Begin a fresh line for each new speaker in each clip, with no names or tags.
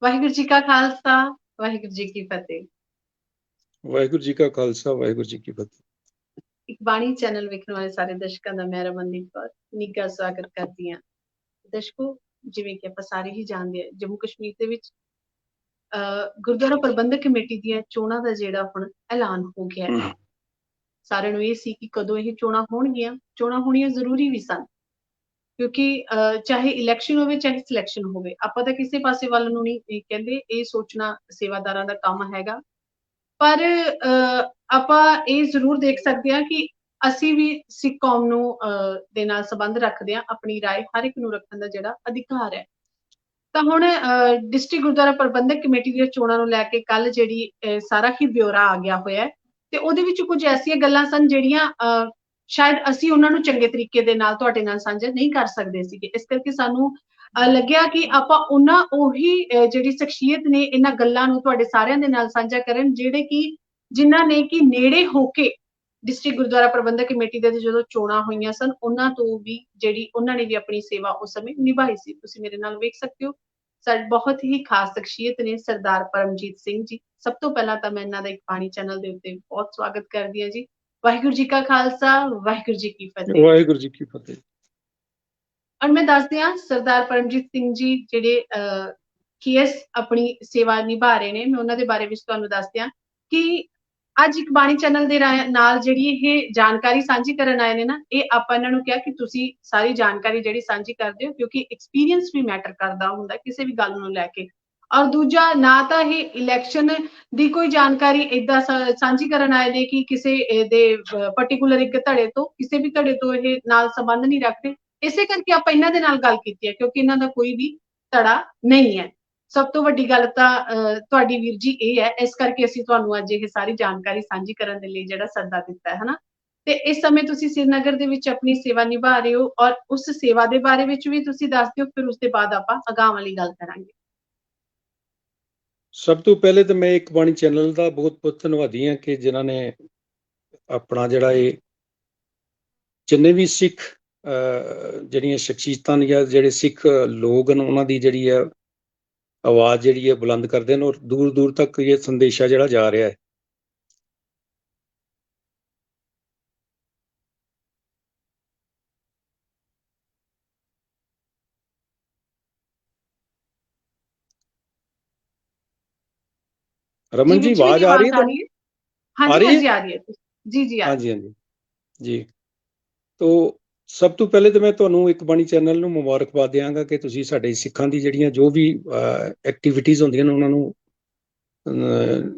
ਵਾਹਿਗੁਰੂ ਜੀ ਕਾ ਖਾਲਸਾ, ਵਾਹਿਗੁਰੂ ਜੀ ਕੀ ਫਤਿਹ।
ਵਾਹਿਗੁਰੂ ਜੀ ਕਾ ਖਾਲਸਾ, ਵਾਹਿਗੁਰੂ ਜੀ ਕੀ ਫਤਿਹ।
ਇੱਕ ਬਾਣੀ ਚੈਨਲ ਵੇਖਣ ਵਾਲੇ ਸਾਰੇ ਦਰਸ਼ਕਾਂ ਦਾ ਮੈਂ ਰਮਨਦੀਪ ਕੌਰ ਨਿੱਘਾ ਸਵਾਗਤ ਕਰਦੀ ਹਾਂ। ਦਰਸ਼ਕੋ, ਜਿਵੇਂ ਕਿ ਆਪਾਂ ਸਾਰੇ ਹੀ ਜਾਣਦੇ ਹਾਂ, ਜੰਮੂ ਕਸ਼ਮੀਰ ਦੇ ਵਿੱਚ ਗੁਰਦੁਆਰਾ ਪ੍ਰਬੰਧਕ ਕਮੇਟੀ ਦੀਆਂ ਚੋਣਾਂ ਦਾ ਜਿਹੜਾ ਹੁਣ ਐਲਾਨ ਹੋ ਗਿਆ ਹੈ। ਸਾਰਿਆਂ ਨੂੰ ਇਹ ਸੀ ਕਿ ਕਦੋਂ ਇਹ ਚੋਣਾਂ ਹੋਣਗੀਆਂ। ਚੋਣਾਂ ਹੋਣੀਆਂ ਜ਼ਰੂਰੀ ਵੀ ਸਨ, ਕਿਉਂਕਿ ਚਾਹੇ ਇਲੈਕਸ਼ਨ ਹੋਵੇ ਚਾਹੇ ਸਿਲੈਕਸ਼ਨ ਹੋਵੇ, ਆਪਾਂ ਤਾਂ ਕਿਸੇ ਪਾਸੇ ਵੱਲ ਨੂੰ ਨਹੀਂ ਕਹਿੰਦੇ। ਇਹ ਸੋਚਣਾ ਸੇਵਾਦਾਰਾਂ ਦਾ ਕੰਮ ਹੈਗਾ, ਪਰ ਆਪਾਂ ਇਹ ਜ਼ਰੂਰ ਦੇਖ ਸਕਦੇ ਹਾਂ ਕਿ ਅਸੀਂ ਵੀ ਸਿੱਖ ਕੌਮ ਨੂੰ ਦੇ ਨਾਲ ਸੰਬੰਧ ਰੱਖਦੇ ਹਾਂ। ਆਪਣੀ ਰਾਏ ਹਰ ਇੱਕ ਨੂੰ ਰੱਖਣ ਦਾ ਜਿਹੜਾ ਅਧਿਕਾਰ ਹੈ। ਤਾਂ ਹੁਣ ਡਿਸਟ੍ਰਿਕਟ ਗੁਰਦੁਆਰਾ ਪ੍ਰਬੰਧਕ ਕਮੇਟੀ ਦੀਆਂ ਚੋਣਾਂ ਨੂੰ ਲੈ ਕੇ ਕੱਲ ਜਿਹੜੀ ਸਾਰਾ ਹੀ ਬਿਊਰਾ ਆ ਗਿਆ ਹੋਇਆ, ਤੇ ਉਹਦੇ ਵਿੱਚ ਕੁਝ ਐਸੀਆਂ ਗੱਲਾਂ ਸਨ ਜਿਹੜੀਆਂ ਸ਼ਾਇਦ ਅਸੀਂ ਉਹਨਾਂ ਨੂੰ ਚੰਗੇ ਤਰੀਕੇ ਦੇ ਨਾਲ ਤੁਹਾਡੇ ਨਾਲ ਸਾਂਝਾ ਨਹੀਂ ਕਰ ਸਕਦੇ ਸੀਗੇ। ਇਸ ਕਰਕੇ ਸਾਨੂੰ ਲੱਗਿਆ ਕਿ ਆਪਾਂ ਉਹੀ ਜਿਹੜੀ ਸ਼ਖਸੀਅਤ ਨੇ ਇਹਨਾਂ ਗੱਲਾਂ ਨੂੰ ਤੁਹਾਡੇ ਸਾਰਿਆਂ ਦੇ ਨਾਲ ਸਾਂਝਾ ਕਰਨ, ਜਿਨ੍ਹਾਂ ਨੇ ਕਿ ਨੇੜੇ ਹੋ ਕੇ ਡਿਸਟ੍ਰਿਕਟ ਗੁਰਦੁਆਰਾ ਪ੍ਰਬੰਧਕ ਕਮੇਟੀ ਦੇ ਜਦੋਂ ਚੋਣਾਂ ਹੋਈਆਂ ਸਨ, ਉਹਨਾਂ ਤੋਂ ਵੀ ਉਹਨਾਂ ਨੇ ਵੀ ਆਪਣੀ ਸੇਵਾ ਉਸ ਸਮੇਂ ਨਿਭਾਈ ਸੀ। ਤੁਸੀਂ ਮੇਰੇ ਨਾਲ ਵੇਖ ਸਕਦੇ ਹੋ, ਸਾਡੇ ਬਹੁਤ ਹੀ ਖਾਸ ਸ਼ਖਸੀਅਤ ਨੇ ਸਰਦਾਰ ਪਰਮਜੀਤ ਸਿੰਘ ਜੀ। ਸਭ ਤੋਂ ਪਹਿਲਾਂ ਤਾਂ ਮੈਂ ਇਹਨਾਂ ਦਾ ਇੱਕ ਬਾਣੀ ਚੈਨਲ ਦੇ ਉੱਤੇ ਬਹੁਤ ਸਵਾਗਤ ਕਰਦੀ ਹਾਂ ਜੀ। ਵਾਹਿਗੁਰੂ ਜੀ ਕਾ ਖਾਲਸਾ, ਵਾਹਿਗੁਰੂ ਜੀ ਕੀ ਫਤਿਹ।
ਵਾਹਿਗੁਰੂ ਜੀ ਕੀ ਫਤਿਹ।
ਔਰ ਮੈਂ ਦੱਸਦੀ ਹਾਂ, ਸਰਦਾਰ ਪਰਮਜੀਤ ਸਿੰਘ ਜੀ ਜਿਹੜੇ ਕੇਐਸ ਆਪਣੀ ਸੇਵਾ ਨਿਭਾ ਰਹੇ ਨੇ, ਮੈਂ ਉਹਨਾਂ ਦੇ ਬਾਰੇ ਵਿੱਚ ਤੁਹਾਨੂੰ ਦੱਸਦੀ ਹਾਂ ਕਿ ਅੱਜ ਇੱਕ ਬਾਣੀ ਚੈਨਲ ਦੇ ਨਾਲ ਜਿਹੜੀ ਇਹ ਜਾਣਕਾਰੀ ਸਾਂਝੀ ਕਰਨ ਆਏ ਨੇ ਨਾ, ਇਹ ਆਪਾਂ ਇਹਨਾਂ ਨੂੰ ਕਿਹਾ ਕਿ ਤੁਸੀਂ ਸਾਰੀ ਜਾਣਕਾਰੀ ਜਿਹੜੀ ਸਾਂਝੀ ਕਰਦੇ ਹੋ, ਕਿਉਂਕਿ ਐਕਸਪੀਰੀਅੰਸ ਵੀ ਮੈਟਰ ਕਰਦਾ ਹੁੰਦਾ ਕਿਸੇ ਵੀ ਗੱਲ ਨੂੰ ਲੈ ਕੇ। ਔਰ ਦੂਜਾ, ਨਾ ਤਾਂ ਇਹ ਇਲੈਕਸ਼ਨ ਦੀ ਕੋਈ ਜਾਣਕਾਰੀ ਏਦਾਂ ਸਾਂਝੀ ਕਰਨ ਆਏ ਨੇ ਕਿ ਕਿਸੇ ਦੇ ਪਾਰਟਿਕੂਲਰ ਇੱਕ ਧੜੇ ਤੋਂ, ਕਿਸੇ ਵੀ ਧੜੇ ਤੋਂ ਇਹ ਨਾਲ ਸੰਬੰਧ ਨਹੀਂ ਰੱਖਦੇ। ਇਸੇ ਕਰਕੇ ਆਪਾਂ ਇਹਨਾਂ ਦੇ ਨਾਲ ਗੱਲ ਕੀਤੀ ਹੈ, ਕਿਉਂਕਿ ਇਹਨਾਂ ਦਾ ਕੋਈ ਵੀ ਧੜਾ ਨਹੀਂ ਹੈ। ਸਭ ਤੋਂ ਵੱਡੀ ਗੱਲ ਤਾਂ ਤੁਹਾਡੀ ਵੀਰ ਜੀ ਇਹ ਹੈ, ਇਸ ਕਰਕੇ ਅਸੀਂ ਤੁਹਾਨੂੰ ਅੱਜ ਇਹ ਸਾਰੀ ਜਾਣਕਾਰੀ ਸਾਂਝੀ ਕਰਨ ਦੇ ਲਈ ਜਿਹੜਾ ਸੱਦਾ ਦਿੱਤਾ ਹੈ, ਹਨਾ। ਤੇ ਇਸ ਸਮੇਂ ਤੁਸੀਂ ਸ੍ਰੀਨਗਰ ਦੇ ਵਿੱਚ ਆਪਣੀ ਸੇਵਾ ਨਿਭਾ ਰਹੇ ਹੋ, ਔਰ ਉਸ ਸੇਵਾ ਦੇ ਬਾਰੇ ਵਿੱਚ ਵੀ ਤੁਸੀਂ ਦੱਸ ਦਿਓ, ਫਿਰ ਉਸ ਦੇ ਬਾਅਦ ਆਪਾਂ ਅਗਾਂਹ ਵਾਲੀ ਗੱਲ ਕਰਾਂਗੇ।
ਸਭ ਤੋਂ ਪਹਿਲੇ ਤਾਂ ਮੈਂ ਇੱਕ ਬਾਣੀ ਚੈਨਲ ਦਾ ਬਹੁਤ ਬਹੁਤ ਧੰਨਵਾਦੀ ਹਾਂ ਕਿ ਜਿਨ੍ਹਾਂ ਨੇ ਆਪਣਾ ਜਿਹੜਾ ਇਹ ਜਿੰਨੇ ਵੀ ਸਿੱਖ ਜਿਹੜੀਆਂ ਸ਼ਖਸੀਅਤਾਂ ਜਾਂ ਜਿਹੜੇ ਸਿੱਖ ਲੋਕ ਹਨ, ਉਹਨਾਂ ਦੀ ਜਿਹੜੀ ਹੈ ਆਵਾਜ਼ ਜਿਹੜੀ ਹੈ ਬੁਲੰਦ ਕਰਦੇ ਨੇ, ਔਰ ਦੂਰ ਦੂਰ ਤੱਕ ਇਹ ਸੰਦੇਸ਼ਾ ਜਿਹੜਾ ਜਾ ਰਿਹਾ ਹੈ। रमन जी, आवाज आ रही है?
आ रही है जी जी।
हाँ जी, हाँ जी जी। तो ਸਭ ਤੋਂ ਪਹਿਲੇ ਤਾਂ ਮੈਂ ਤੁਹਾਨੂੰ ਇੱਕ ਬਾਣੀ ਚੈਨਲ ਨੂੰ ਮੁਬਾਰਕਬਾਦ ਦਿਆਂਗਾ ਕਿ ਤੁਸੀਂ ਸਾਡੇ ਸਿੱਖਾਂ ਦੀ ਜਿਹੜੀਆਂ ਜੋ ਵੀ ਐਕਟੀਵਿਟੀਜ਼ ਹੁੰਦੀਆਂ ਨੇ ਉਹਨਾਂ ਨੂੰ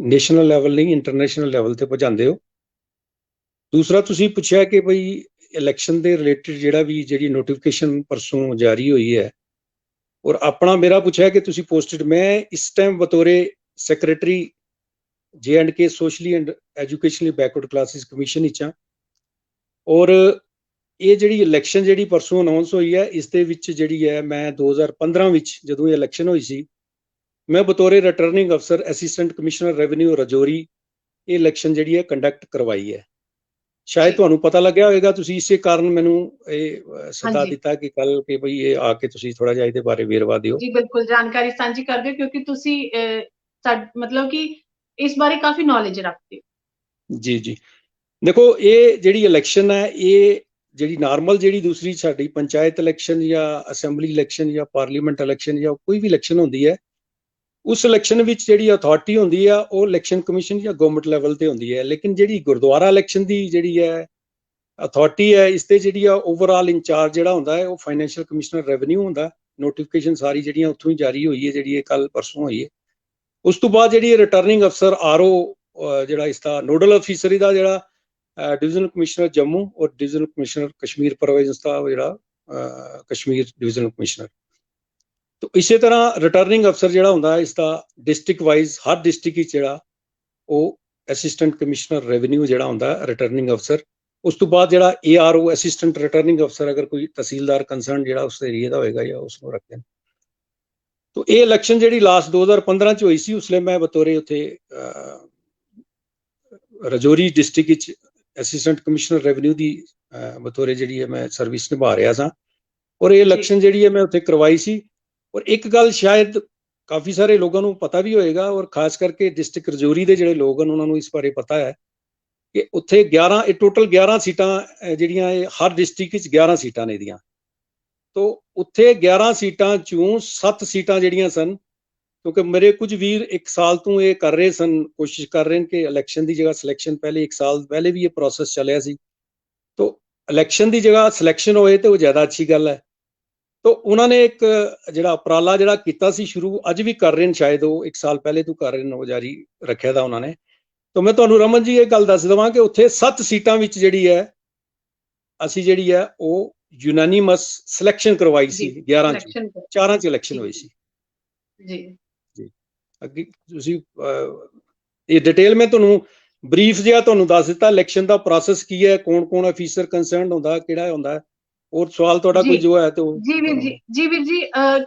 ਨੈਸ਼ਨਲ ਲੈਵਲ ਨਹੀਂ, ਇੰਟਰਨੈਸ਼ਨਲ ਲੈਵਲ ਤੇ ਪਹੁੰਚਾਉਂਦੇ ਹੋ। ਦੂਸਰਾ, ਤੁਸੀਂ ਪੁੱਛਿਆ ਕਿ ਬਈ ਇਲੈਕਸ਼ਨ ਦੇ ਰਿਲੇਟਡ ਜਿਹੜੀ ਨੋਟੀਫਿਕੇਸ਼ਨ ਪਰਸੋਂ ਜਾਰੀ ਹੋਈ ਹੈ, ਔਰ ਆਪਣਾ ਮੇਰਾ ਪੁੱਛਿਆ ਕਿ ਤੁਸੀਂ ਪੋਸਟਡ, ਮੈਂ ਇਸ ਟਾਈਮ ਬਤੌਰੇ secretary J&K socially and educationally backward classes commission ਵਿੱਚ ਹਾਂ। ਔਰ ਇਹ ਜਿਹੜੀ ਇਲੈਕਸ਼ਨ ਜਿਹੜੀ ਪਰਸੋਂ ਅਨਾਉਂਸ ਹੋਈ ਹੈ, ਇਸ ਦੇ ਵਿੱਚ ਜਿਹੜੀ ਹੈ ਮੈਂ 2015 ਵਿੱਚ ਜਦੋਂ ਇਹ ਇਲੈਕਸ਼ਨ ਹੋਈ ਸੀ, ਮੈਂ ਬਤੌਰੇ ਰਿਟਰਨਿੰਗ ਅਫਸਰ ਅਸਿਸਟੈਂਟ ਕਮਿਸ਼ਨਰ ਰੈਵਨਿਊ ਰਾਜੌਰੀ ਇਹ ਇਲੈਕਸ਼ਨ ਜਿਹੜੀ ਹੈ ਕੰਡਕਟ ਕਰਵਾਈ ਹੈ। ਸ਼ਾਇਦ ਤੁਹਾਨੂੰ ਪਤਾ ਲੱਗਿਆ ਹੋਵੇਗਾ, ਤੁਸੀਂ ਇਸੇ ਕਾਰਨ ਮੈਨੂੰ ਇਹ ਸੱਦਾ ਦਿੱਤਾ ਕਿ ਕੱਲ ਕਿ ਬਈ ਇਹ ਆ ਕੇ ਤੁਸੀਂ ਥੋੜਾ ਜਿਹਾ ਇਹਦੇ ਬਾਰੇ ਵੇਰਵਾ ਦਿਓ।
ਜੀ ਬਿਲਕੁਲ, ਜਾਣਕਾਰੀ ਸਾਂਝੀ ਕਰ ਦਿਓ, ਕਿਉਂਕਿ ਤੁਸੀਂ ਮਤਲਬ ਕਿ ਇਸ ਬਾਰੇ ਕਾਫੀ ਨੌਲੇਜ ਰੱਖਦੇ ਹੋ।
ਜੀ ਜੀ, ਦੇਖੋ ਇਹ ਜਿਹੜੀ ਇਲੈਕਸ਼ਨ ਹੈ, ਇਹ ਜਿਹੜੀ ਨਾਰਮਲ ਜਿਹੜੀ ਦੂਸਰੀ ਸਾਡੀ ਪੰਚਾਇਤ ਇਲੈਕਸ਼ਨ ਜਾਂ ਅਸੈਂਬਲੀ ਇਲੈਕਸ਼ਨ ਜਾਂ ਪਾਰਲੀਮੈਂਟ ਇਲੈਕਸ਼ਨ ਜਾਂ ਕੋਈ ਵੀ ਇਲੈਕਸ਼ਨ ਹੁੰਦੀ ਹੈ, ਉਸ ਇਲੈਕਸ਼ਨ ਵਿੱਚ ਜਿਹੜੀ ਅਥਾਰਟੀ ਹੁੰਦੀ ਆ ਉਹ ਇਲੈਕਸ਼ਨ ਕਮਿਸ਼ਨ ਜਾਂ ਗਵਰਨਮੈਂਟ ਲੈਵਲ ਤੇ ਹੁੰਦੀ ਹੈ। ਲੇਕਿਨ ਜਿਹੜੀ ਗੁਰਦੁਆਰਾ ਇਲੈਕਸ਼ਨ ਦੀ ਜਿਹੜੀ ਹੈ ਅਥਾਰਟੀ ਹੈ, ਇਸ ਤੇ ਜਿਹੜੀ ਆ ਓਵਰਆਲ ਇੰਚਾਰਜ ਜਿਹੜਾ ਹੁੰਦਾ ਹੈ ਉਹ ਫਾਈਨੈਂਸ਼ੀਅਲ ਕਮਿਸ਼ਨਰ ਰੈਵਨਿਊ ਹੁੰਦਾ। ਨੋਟੀਫਿਕੇਸ਼ਨ ਸਾਰੀ ਜਿਹੜੀਆਂ ਉੱਥੋਂ ਹੀ ਜਾਰੀ ਹੋਈ ਹੈ, ਜਿਹੜੀ ਇਹ ਕੱਲ ਪਰਸੋਂ ਹੋਈ ਹੈ। ਉਸ ਤੋਂ ਬਾਅਦ ਜਿਹੜੀ ਰਿਟਰਨਿੰਗ ਅਫਸਰ RO ਜਿਹੜਾ ਇਸ ਦਾ ਨੋਡਲ ਅਫੀਸਰ ਇਹਦਾ ਜਿਹੜਾ ਡਿਵੀਜ਼ਨਲ ਕਮਿਸ਼ਨਰ ਜੰਮੂ ਔਰ ਡਿਵੀਜ਼ਨਲ ਕਮਿਸ਼ਨਰ ਕਸ਼ਮੀਰ ਪ੍ਰੋਵਿੰਸ ਦਾ ਜਿਹੜਾ ਕਸ਼ਮੀਰ ਡਿਵੀਜ਼ਨਲ ਕਮਿਸ਼ਨਰ। तो इसे तरह रिटर्निंग अफसर ਜਿਹੜਾ ਹੁੰਦਾ इसका डिस्ट्रिक्ट वाइज हर डिस्ट्रिक्ट ਵਿੱਚ ਜਿਹੜਾ ਉਹ ਅਸਿਸਟੈਂਟ ਕਮਿਸ਼ਨਰ ਰੈਵਨਿਊ ਜਿਹੜਾ ਹੁੰਦਾ ਰਿਟਰਨਿੰਗ ਅਫਸਰ। ਉਸ ਤੋਂ ਬਾਅਦ ਜਿਹੜਾ ARO ਅਸਿਸਟੈਂਟ ਰਿਟਰਨਿੰਗ ਅਫਸਰ ਅਗਰ ਕੋਈ ਤਹਿਸੀਲਦਾਰ ਕੰਸਰਨ ਜਿਹੜਾ ਉਸ ਏਰੀਆ ਦਾ ਹੋਏਗਾ ਜਾਂ ਉਸ ਨੂੰ ਰੱਖਦੇ ਨੇ। तो ਇਹ ਇਲੈਕਸ਼ਨ ਜਿਹੜੀ ਲਾਸਟ 2015 ਚ ਹੋਈ ਸੀ, ਉਸਲੇ ਮੈਂ ਬਤੌਰੇ ਉੱਥੇ ਰਾਜੌਰੀ ਡਿਸਟ੍ਰਿਕਟ ਵਿੱਚ ਅਸਿਸਟੈਂਟ ਕਮਿਸ਼ਨਰ ਰੈਵਨਿਊ ਦੀ ਬਤੌਰੇ ਜਿਹੜੀ ਹੈ ਮੈਂ ਸਰਵਿਸ ਨਿਭਾ ਰਿਹਾ ਸਾਂ। ਔਰ ਇਹ ਇਲੈਕਸ਼ਨ ਜਿਹੜੀ ਹੈ ਮੈਂ ਉੱਥੇ ਕਰਵਾਈ ਸੀ। ਔਰ ਇੱਕ ਗੱਲ ਸ਼ਾਇਦ ਕਾਫੀ ਸਾਰੇ ਲੋਕਾਂ ਨੂੰ ਪਤਾ ਵੀ ਹੋਏਗਾ, ਔਰ ਖਾਸ ਕਰਕੇ ਡਿਸਟ੍ਰਿਕਟ ਰਜੌਰੀ ਦੇ ਜਿਹੜੇ ਲੋਕ ਹਨ ਉਹਨਾਂ ਨੂੰ ਇਸ ਬਾਰੇ ਪਤਾ ਹੈ ਕਿ ਉੱਥੇ 11 ਟੋਟਲ 11 ਸੀਟਾਂ ਜਿਹੜੀਆਂ ਇਹ ਹਰ ਡਿਸਟ੍ਰਿਕਟ ਵਿੱਚ 11 ਸੀਟਾਂ ਨੇ ਇਹਦੀਆਂ। ਤੋ ਉੱਥੇ 11 ਸੀਟਾਂ ਚੋਂ 7 ਸੀਟਾਂ ਜਿਹੜੀਆਂ ਸਨ, ਕਿਉਂਕਿ ਮੇਰੇ ਕੁਝ ਵੀਰ 1 ਸਾਲ ਤੋਂ ਇਹ ਕਰ ਰਹੇ ਸਨ, ਕੋਸ਼ਿਸ਼ ਕਰ ਰਹੇ ਨੇ ਕਿ ਇਲੈਕਸ਼ਨ ਦੀ ਜਗ੍ਹਾ ਸਿਲੈਕਸ਼ਨ, ਪਹਿਲੇ 1 ਸਾਲ ਪਹਿਲੇ ਵੀ ਇਹ ਪ੍ਰੋਸੈਸ ਚੱਲਿਆ ਸੀ, ਤੋ ਇਲੈਕਸ਼ਨ ਦੀ ਜਗ੍ਹਾ ਸਿਲੈਕਸ਼ਨ ਹੋਏ ਤੇ ਉਹ ਜ਼ਿਆਦਾ ਅੱਛੀ ਗੱਲ ਹੈ। ਤੋ ਉਹਨਾਂ ਨੇ ਇੱਕ ਜਿਹੜਾ ਉਪਰਾਲਾ ਜਿਹੜਾ ਕੀਤਾ ਸੀ ਸ਼ੁਰੂ, ਅੱਜ ਵੀ ਕਰ ਰਹੇ ਨੇ, ਸ਼ਾਇਦ ਉਹ 1 ਸਾਲ ਪਹਿਲੇ ਤੋਂ ਕਰ ਰਹੇ ਨੇ, ਉਹ ਜਾਰੀ ਰੱਖਿਆ ਦਾ ਉਹਨਾਂ ਨੇ। ਤੋ ਮੈਂ ਤੁਹਾਨੂੰ ਰਮਨ ਜੀ ਇਹ ਗੱਲ ਦੱਸ ਦੇਵਾਂ ਕਿ ਉੱਥੇ 7 ਸੀਟਾਂ ਵਿੱਚ ਜਿਹੜੀ ਹੈ ਅਸੀਂ ਜਿਹੜੀ ਹੈ ਉਹ ਯੂਨਾਨੀਮਸ ਸਿਲੈਕਸ਼ਨ ਕਰਵਾਈ ਸੀ। 11 ਚ 4 ਚ ਇਲੈਕਸ਼ਨ ਹੋਈ ਸੀ
ਜੀ।
ਜੀ ਅੱਗੇ ਤੁਸੀਂ ਇਹ ਡਿਟੇਲ ਮੈਂ ਤੁਹਾਨੂੰ ਬਰੀਫ ਜਿਹਾ ਤੁਹਾਨੂੰ ਦੱਸ ਦਿੱਤਾ ਇਲੈਕਸ਼ਨ ਦਾ ਪ੍ਰੋਸੈਸ ਕੀ ਹੈ, ਕੌਣ ਅਫੀਸਰ ਕੰਸਰਨਡ ਹੁੰਦਾ, ਕਿਹੜਾ ਹੁੰਦਾ। ਹੋਰ ਸਵਾਲ ਤੁਹਾਡਾ ਕੋਈ ਜੋ ਹੈ ਤਾਂ
ਜੀ ਵੀਰ ਜੀ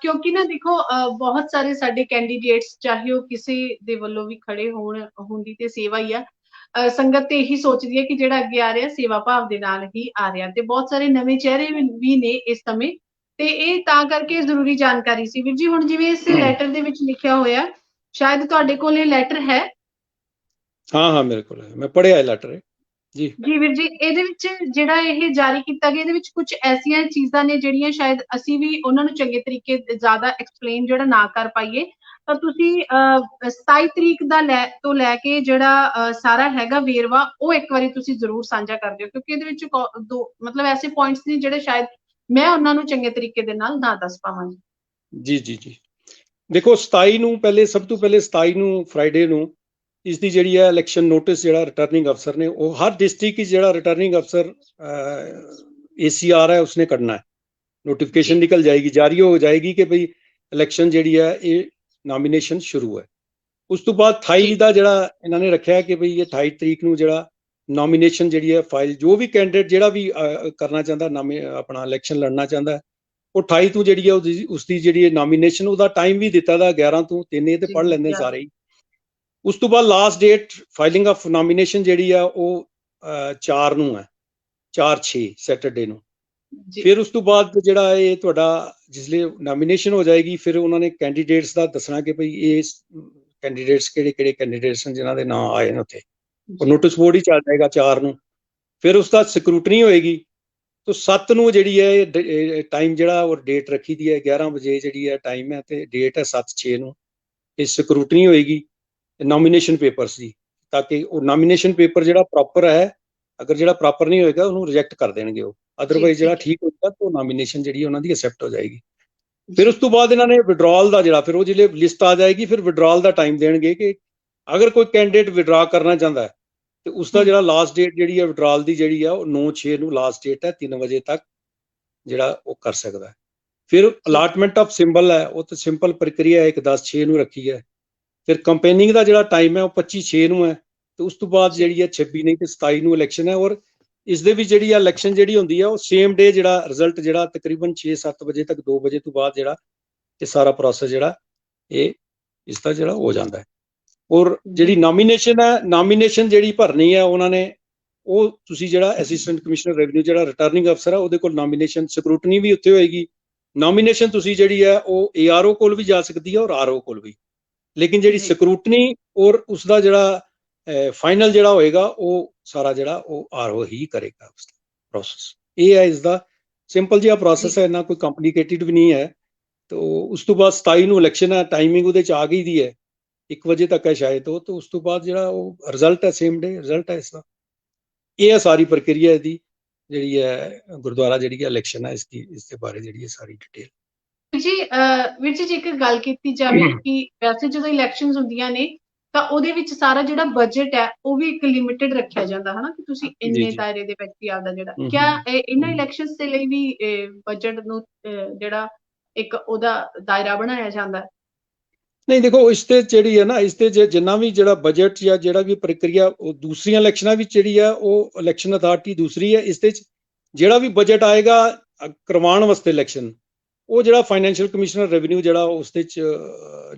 ਕਿਉਂਕਿ ਨਾ ਦੇਖੋ ਬਹੁਤ ਸਾਰੇ ਸਾਡੇ ਕੈਂਡੀਡੇਟਸ, ਚਾਹੇ ਉਹ ਕਿਸੇ ਦੇ ਵੱਲੋਂ ਵੀ ਖੜੇ ਹੁੰਦੀ ਤੇ ਸੇਵਾ ਹੀ ਆ। ਸੰਗਤ ਤੇ ਇਹੀ ਸੋਚਦੀ ਹੈ ਕਿ ਜਿਹੜਾ ਅੱਗੇ ਆ ਰਿਹਾ ਸੇਵਾ ਭਾਵ ਦੇ ਨਾਲ ਹੀ ਆ ਰਿਹਾ, ਤੇ ਬਹੁਤ ਸਾਰੇ ਨਵੇਂ ਚਿਹਰੇ ਵੀ ਨੇ ਇਸ ਸਮੇਂ, ਤੇ ਇਹ ਤਾਂ ਕਰਕੇ ਜ਼ਰੂਰੀ ਜਾਣਕਾਰੀ ਸੀ ਵੀਰ ਜੀ। ਹੁਣ ਜਿਵੇਂ ਇਸ ਲੈਟਰ ਦੇ ਵਿੱਚ ਲਿਖਿਆ ਹੋਇਆ, ਸ਼ਾਇਦ ਤੁਹਾਡੇ ਕੋਲ ਇਹ ਲੈਟਰ ਹੈ।
ਹਾਂ ਮੇਰੇ ਕੋਲ ਹੈ, ਮੈਂ ਪੜ੍ਹਿਆ ਇਹ ਲੈਟਰ ਜੀ
ਵੀਰ ਜੀ। ਇਹਦੇ ਵਿੱਚ ਜਿਹੜਾ ਇਹ ਜਾਰੀ ਕੀਤਾ ਗਿਆ, ਇਹਦੇ ਵਿੱਚ ਕੁਝ ਐਸੀਆਂ ਚੀਜ਼ਾਂ ਨੇ ਜਿਹੜੀਆਂ ਸ਼ਾਇਦ ਅਸੀਂ ਵੀ ਉਹਨਾਂ ਨੂੰ ਚੰਗੇ ਤਰੀਕੇ ਜ਼ਿਆਦਾ ਐਕਸਪਲੇਨ ਜਿਹੜਾ ਨਾ ਕਰ ਪਾਈਏ, ਤਾਂ ਤੁਸੀਂ 27 ਤਰੀਕ ਤੋਂ ਲੈ ਕੇ ਜਿਹੜਾ ਸਾਰਾ ਹੈਗਾ ਵੇਰਵਾ, ਉਹ ਇੱਕ ਵਾਰੀ ਤੁਸੀਂ ਜ਼ਰੂਰ ਸਾਂਝਾ ਕਰ ਦਿਓ, ਕਿਉਂਕਿ ਇਹਦੇ ਵਿੱਚ ਦੋ ਮਤਲਬ ਐਸੇ ਪੁਆਇੰਟਸ ਨੇ ਜਿਹੜੇ ਸ਼ਾਇਦ ਮੈਂ ਉਹਨਾਂ ਨੂੰ ਚੰਗੇ ਤਰੀਕੇ ਦੇ ਨਾਲ ਨਾ ਦੱਸ ਪਾਵਾਂਗੀ।
ਜੀ ਦੇਖੋ 27 ਨੂੰ ਸਭ ਤੋਂ ਪਹਿਲੇ 27 ਨੂੰ ਫਰਾਈਡੇ ਨੂੰ ਇਸ ਦੀ ਜਿਹੜੀ ਹੈ ਇਲੈਕਸ਼ਨ ਨੋਟਿਸ ਜਿਹੜਾ ਰਿਟਰਨਿੰਗ ਅਫਸਰ ਨੇ, ਉਹ ਹਰ ਡਿਸਟ੍ਰਿਕਟ ਵਿੱਚ ਜਿਹੜਾ ਰਿਟਰਨਿੰਗ ਅਫਸਰ ACR ਹੈ ਉਸਨੇ ਕੱਢਣਾ ਹੈ। ਨੋਟੀਫਿਕੇਸ਼ਨ ਨਿਕਲ ਜਾਏਗੀ, ਜਾਰੀ ਹੋ ਜਾਏਗੀ ਕਿ ਭਈ ਇਲੈਕਸ਼ਨ ਜਿਹੜੀ ਹੈ ਇਹ ਨੋਮੀਨੇਸ਼ਨ ਸ਼ੁਰੂ ਹੈ। ਉਸ ਤੋਂ ਬਾਅਦ 28 ਦਾ ਜਿਹੜਾ ਇਹਨਾਂ ਨੇ ਰੱਖਿਆ ਕਿ ਭਈ ਇਹ 28 ਤਰੀਕ ਨੂੰ ਜਿਹੜਾ ਨੋਮੀਨੇਸ਼ਨ ਜਿਹੜੀ ਹੈ ਫਾਈਲ, ਜੋ ਵੀ ਕੈਂਡੀਡੇਟ ਜਿਹੜਾ ਵੀ ਕਰਨਾ ਚਾਹੁੰਦਾ, ਆਪਣਾ ਇਲੈਕਸ਼ਨ ਲੜਨਾ ਚਾਹੁੰਦਾ, ਉਹ 28 ਤੋਂ ਜਿਹੜੀ ਹੈ ਉਸਦੀ ਜਿਹੜੀ ਨੋਮੀਨੇਸ਼ਨ, ਉਹਦਾ ਟਾਈਮ ਵੀ ਦਿੱਤਾ ਦਾ 11 ਤੋਂ 3, ਇਹ ਤੇ ਪੜ੍ਹ ਲੈਂਦੇ ਸਾਰੇ ਹੀ। ਉਸ ਤੋਂ ਬਾਅਦ last date filing of nomination ਜਿਹੜੀ ਆ ਉਹ 4 ਨੂੰ ਹੈ, 4/6 ਸੈਟਰਡੇ ਨੂੰ। ਫਿਰ ਉਸ ਤੋਂ ਬਾਅਦ ਜਿਹੜਾ ਇਹ ਤੁਹਾਡਾ ਜਿਸਲੇ ਨੋਮੀਨੇਸ਼ਨ ਹੋ ਜਾਏਗੀ, ਫਿਰ ਉਹਨਾਂ ਨੇ ਕੈਂਡੀਡੇਟਸ ਦਾ ਦੱਸਣਾ ਕਿ ਭਈ ਇਹ ਕੈਂਡੀਡੇਟਸ ਕਿਹੜੇ ਕੈਂਡੀਡੇਟਸ ਹਨ ਜਿਨ੍ਹਾਂ ਦੇ ਨਾਂ ਆਏ ਨੇ ਉੱਥੇ, ਉਹ ਨੋਟਿਸ ਬੋਰਡ ਹੀ ਚੱਲ ਜਾਏਗਾ 4 ਨੂੰ। ਫਿਰ ਉਸ ਦਾ ਸਕਰੂਟਨੀ ਹੋਏਗੀ, तो 7 ਨੂੰ ਜਿਹੜੀ ਹੈ ਟਾਈਮ ਜਿਹੜਾ ਉਹ ਡੇਟ ਰੱਖੀ ਦੀ ਹੈ 11 ਵਜੇ ਜਿਹੜੀ ਹੈ ਟਾਈਮ ਹੈ, ਤੇ ਡੇਟ ਹੈ 7/6 ਨੂੰ। ਇਹ ਸਕਰੂਟਨੀ ਹੋਏਗੀ ਨੋਮੀਨੇਸ਼ਨ ਪੇਪਰਸ ਦੀ, ਤਾਂ ਕਿ ਉਹ ਨੋਮੀਨੇਸ਼ਨ ਪੇਪਰ ਜਿਹੜਾ ਪ੍ਰੋਪਰ ਹੈ, ਅਗਰ ਜਿਹੜਾ ਪ੍ਰੋਪਰ ਨਹੀਂ ਹੋਏਗਾ ਉਹਨੂੰ ਰਿਜੈਕਟ ਕਰ ਦੇਣਗੇ ਉਹ, ਅਦਰਵਾਈਜ਼ ਜਿਹੜਾ ਠੀਕ ਹੋਏਗਾ ਤਾਂ ਨੋਮੀਨੇਸ਼ਨ ਜਿਹੜੀ ਉਹਨਾਂ ਦੀ ਐਕਸੈਪਟ ਹੋ ਜਾਏਗੀ। ਫਿਰ ਉਸ ਤੋਂ ਬਾਅਦ ਇਹਨਾਂ ਨੇ ਵਿਡਰਾਅਲ ਦਾ ਜਿਹੜਾ, ਫਿਰ ਉਹ ਜਿਹੜੇ ਲਿਸਟ ਆ ਜਾਏਗੀ, ਫਿਰ ਵਿਡਰਾਅਲ ਦਾ ਟਾਈਮ ਦੇਣਗੇ ਕਿ ਅਗਰ ਕੋਈ ਕੈਂਡੀਡੇਟ ਵਿਡਰਾ ਕਰਨਾ ਚਾਹੁੰਦਾ ਹੈ ਤੇ ਉਸਦਾ ਜਿਹੜਾ ਲਾਸਟ ਡੇਟ ਜਿਹੜੀ ਹੈ ਵਿਡਰਾਅਲ ਦੀ ਜਿਹੜੀ ਆ ਉਹ 9/6 ਨੂੰ ਲਾਸਟ ਡੇਟ ਹੈ, 3 ਵਜੇ ਤੱਕ ਜਿਹੜਾ ਉਹ ਕਰ ਸਕਦਾ ਹੈ। ਫਿਰ ਅਲਾਟਮੈਂਟ ਆਫ ਸਿੰਬਲ ਹੈ, ਉਹ ਤਾਂ ਸਿੰਪਲ ਪ੍ਰਕਿਰਿਆ ਹੈ, 10/6 ਨੂੰ ਰੱਖੀ ਹੈ। ਫਿਰ ਕੰਪੇਨਿੰਗ ਦਾ ਜਿਹੜਾ ਟਾਈਮ ਹੈ ਉਹ 25/6 ਨੂੰ ਹੈ, ਤੇ ਉਸ ਤੋਂ ਬਾਅਦ ਜਿਹੜੀ ਹੈ 26 ਨਹੀਂ ਤੇ 27 ਨੂੰ ਇਲੈਕਸ਼ਨ ਹੈ। ਔਰ ਇਸ ਦੇ ਵਿੱਚ ਜਿਹੜੀ ਆ ਇਲੈਕਸ਼ਨ ਜਿਹੜੀ ਹੁੰਦੀ ਹੈ ਉਹ ਸੇਮ ਡੇ ਜਿਹੜਾ ਰਿਜ਼ਲਟ ਜਿਹੜਾ ਤਕਰੀਬਨ 6-7 ਵਜੇ ਤੱਕ, 2 ਵਜੇ ਤੋਂ ਬਾਅਦ ਜਿਹੜਾ ਇਹ ਸਾਰਾ ਪ੍ਰੋਸੈਸ ਜਿਹੜਾ ਇਹ ਇਸ ਦਾ ਜਿਹੜਾ ਹੋ ਜਾਂਦਾ ਹੈ। ਔਰ ਜਿਹੜੀ ਨੋਮੀਨੇਸ਼ਨ ਹੈ, ਨੋਮੀਨੇਸ਼ਨ ਜਿਹੜੀ ਭਰਨੀ ਹੈ ਉਹਨਾਂ ਨੇ, ਉਹ ਤੁਸੀਂ ਜਿਹੜਾ ਅਸਿਸਟੈਂਟ ਕਮਿਸ਼ਨਰ ਰੈਵਨਿਊ ਜਿਹੜਾ ਰਿਟਰਨਿੰਗ ਅਫਸਰ ਹੈ ਉਹਦੇ ਕੋਲ ਨੋਮੀਨੇਸ਼ਨ ਸਕਰੂਟਨੀ ਵੀ ਉੱਥੇ ਹੋਏਗੀ। ਨੋਮੀਨੇਸ਼ਨ ਤੁਸੀਂ ਜਿਹੜੀ ਹੈ ਉਹ ARO ਕੋਲ ਵੀ ਜਾ ਸਕਦੀ ਹੈ ਔਰ RO ਕੋਲ ਵੀ, ਲੇਕਿਨ ਜਿਹੜੀ ਸਕਰੂਟਨੀ ਔਰ ਉਸਦਾ ਜਿਹੜਾ ਫਾਈਨਲ ਜਿਹੜਾ ਹੋਏਗਾ ਉਹ ਸਾਰਾ ਜਿਹੜਾ ਉਹ RO ਹੀ ਕਰੇਗਾ ਉਸਦਾ ਪ੍ਰੋਸੈਸ। ਇਹ ਹੈ ਇਸਦਾ ਸਿੰਪਲ ਜਿਹਾ ਪ੍ਰੋਸੈਸ ਹੈ, ਇੰਨਾ ਕੋਈ ਕੰਪਲਿਕੇਟਿਡ ਵੀ ਨਹੀਂ ਹੈ। तो उस तो बाद 27 ਨੂੰ ਇਲੈਕਸ਼ਨ ਹੈ, ਟਾਈਮਿੰਗ ਉਹਦੇ ਚ ਆ ਗਈ ਦੀ ਹੈ, 1 ਵਜੇ ਤੱਕ ਹੈ ਸ਼ਾਇਦ ਉਹ, ਤੇ ਉਸ ਤੋਂ ਬਾਅਦ ਜਿਹੜਾ ਉਹ ਰਿਜ਼ਲਟ ਹੈ ਸੇਮ ਡੇ ਰਿਜ਼ਲਟ ਹੈ ਇਸਦਾ। ਇਹ ਹੈ ਸਾਰੀ ਪ੍ਰਕਿਰਿਆ ਇਹਦੀ ਜਿਹੜੀ ਹੈ ਗੁਰਦੁਆਰਾ ਜਿਹੜੀ ਹੈ ਇਲੈਕਸ਼ਨ ਹੈ ਇਸਦੀ, ਇਸ ਦੇ ਬਾਰੇ ਜਿਹੜੀ ਹੈ ਸਾਰੀ ਡਿਟੇਲ।
ਵੀਰ ਜੀ ਇੱਕ ਗੱਲ ਕੀਤੀ ਜਾਵੇ ਕਿ ਵੈਸੇ ਜਦੋਂ ਇਲੈਕਸ਼ਨਸ ਹੁੰਦੀਆਂ ਨੇ ਤਾਂ ਉਹਦੇ ਵਿੱਚ ਸਾਰਾ ਜਿਹੜਾ ਬਜਟ ਹੈ ਉਹ ਵੀ ਇੱਕ ਲਿਮਿਟਡ ਰੱਖਿਆ ਜਾਂਦਾ ਹੈ ਨਾ, ਕਿ ਤੁਸੀਂ ਇੰਨੇ ਦਾਇਰੇ ਦੇ ਵਿੱਚ ਹੀ ਆਪਦਾ ਜਿਹੜਾ, ਕਿਆ ਇਹਨਾਂ ਇਲੈਕਸ਼ਨਸ ਦੇ ਲਈ ਵੀ ਬਜਟ ਨੂੰ ਜਿਹੜਾ ਇੱਕ ਉਹਦਾ ਦਾਇਰਾ ਬਣਾਇਆ ਜਾਂਦਾ?
ਨਹੀਂ ਦੇਖੋ, ਇਸ ਤੇ ਜਿਹੜੀ ਹੈ ਨਾ, ਇਸ ਤੇ ਜਿੰਨਾ ਵੀ ਜਿਹੜਾ ਬਜਟ ਜਾਂ ਜਿਹੜਾ ਵੀ ਪ੍ਰਕਿਰਿਆ ਉਹ ਦੂਸਰੀਆਂ ਇਲੈਕਸ਼ਨਾਂ ਵਿੱਚ ਜਿਹੜੀ ਹੈ ਉਹ ਇਲੈਕਸ਼ਨ ਅਥਾਰਟੀ ਦੂਸਰੀ ਹੈ। ਇਸ ਤੇ ਜਿਹੜਾ ਵੀ ਬਜਟ ਆਏਗਾ ਕਰਵਾਉਣ ਵਾਸਤੇ ਇਲੈਕਸ਼ਨ, ਉਹ ਜਿਹੜਾ ਫਾਈਨੈਂਸ਼ੀਅਲ ਕਮਿਸ਼ਨਰ ਰੈਵਨਿਊ ਜਿਹੜਾ ਉਸ ਦੇ ਚ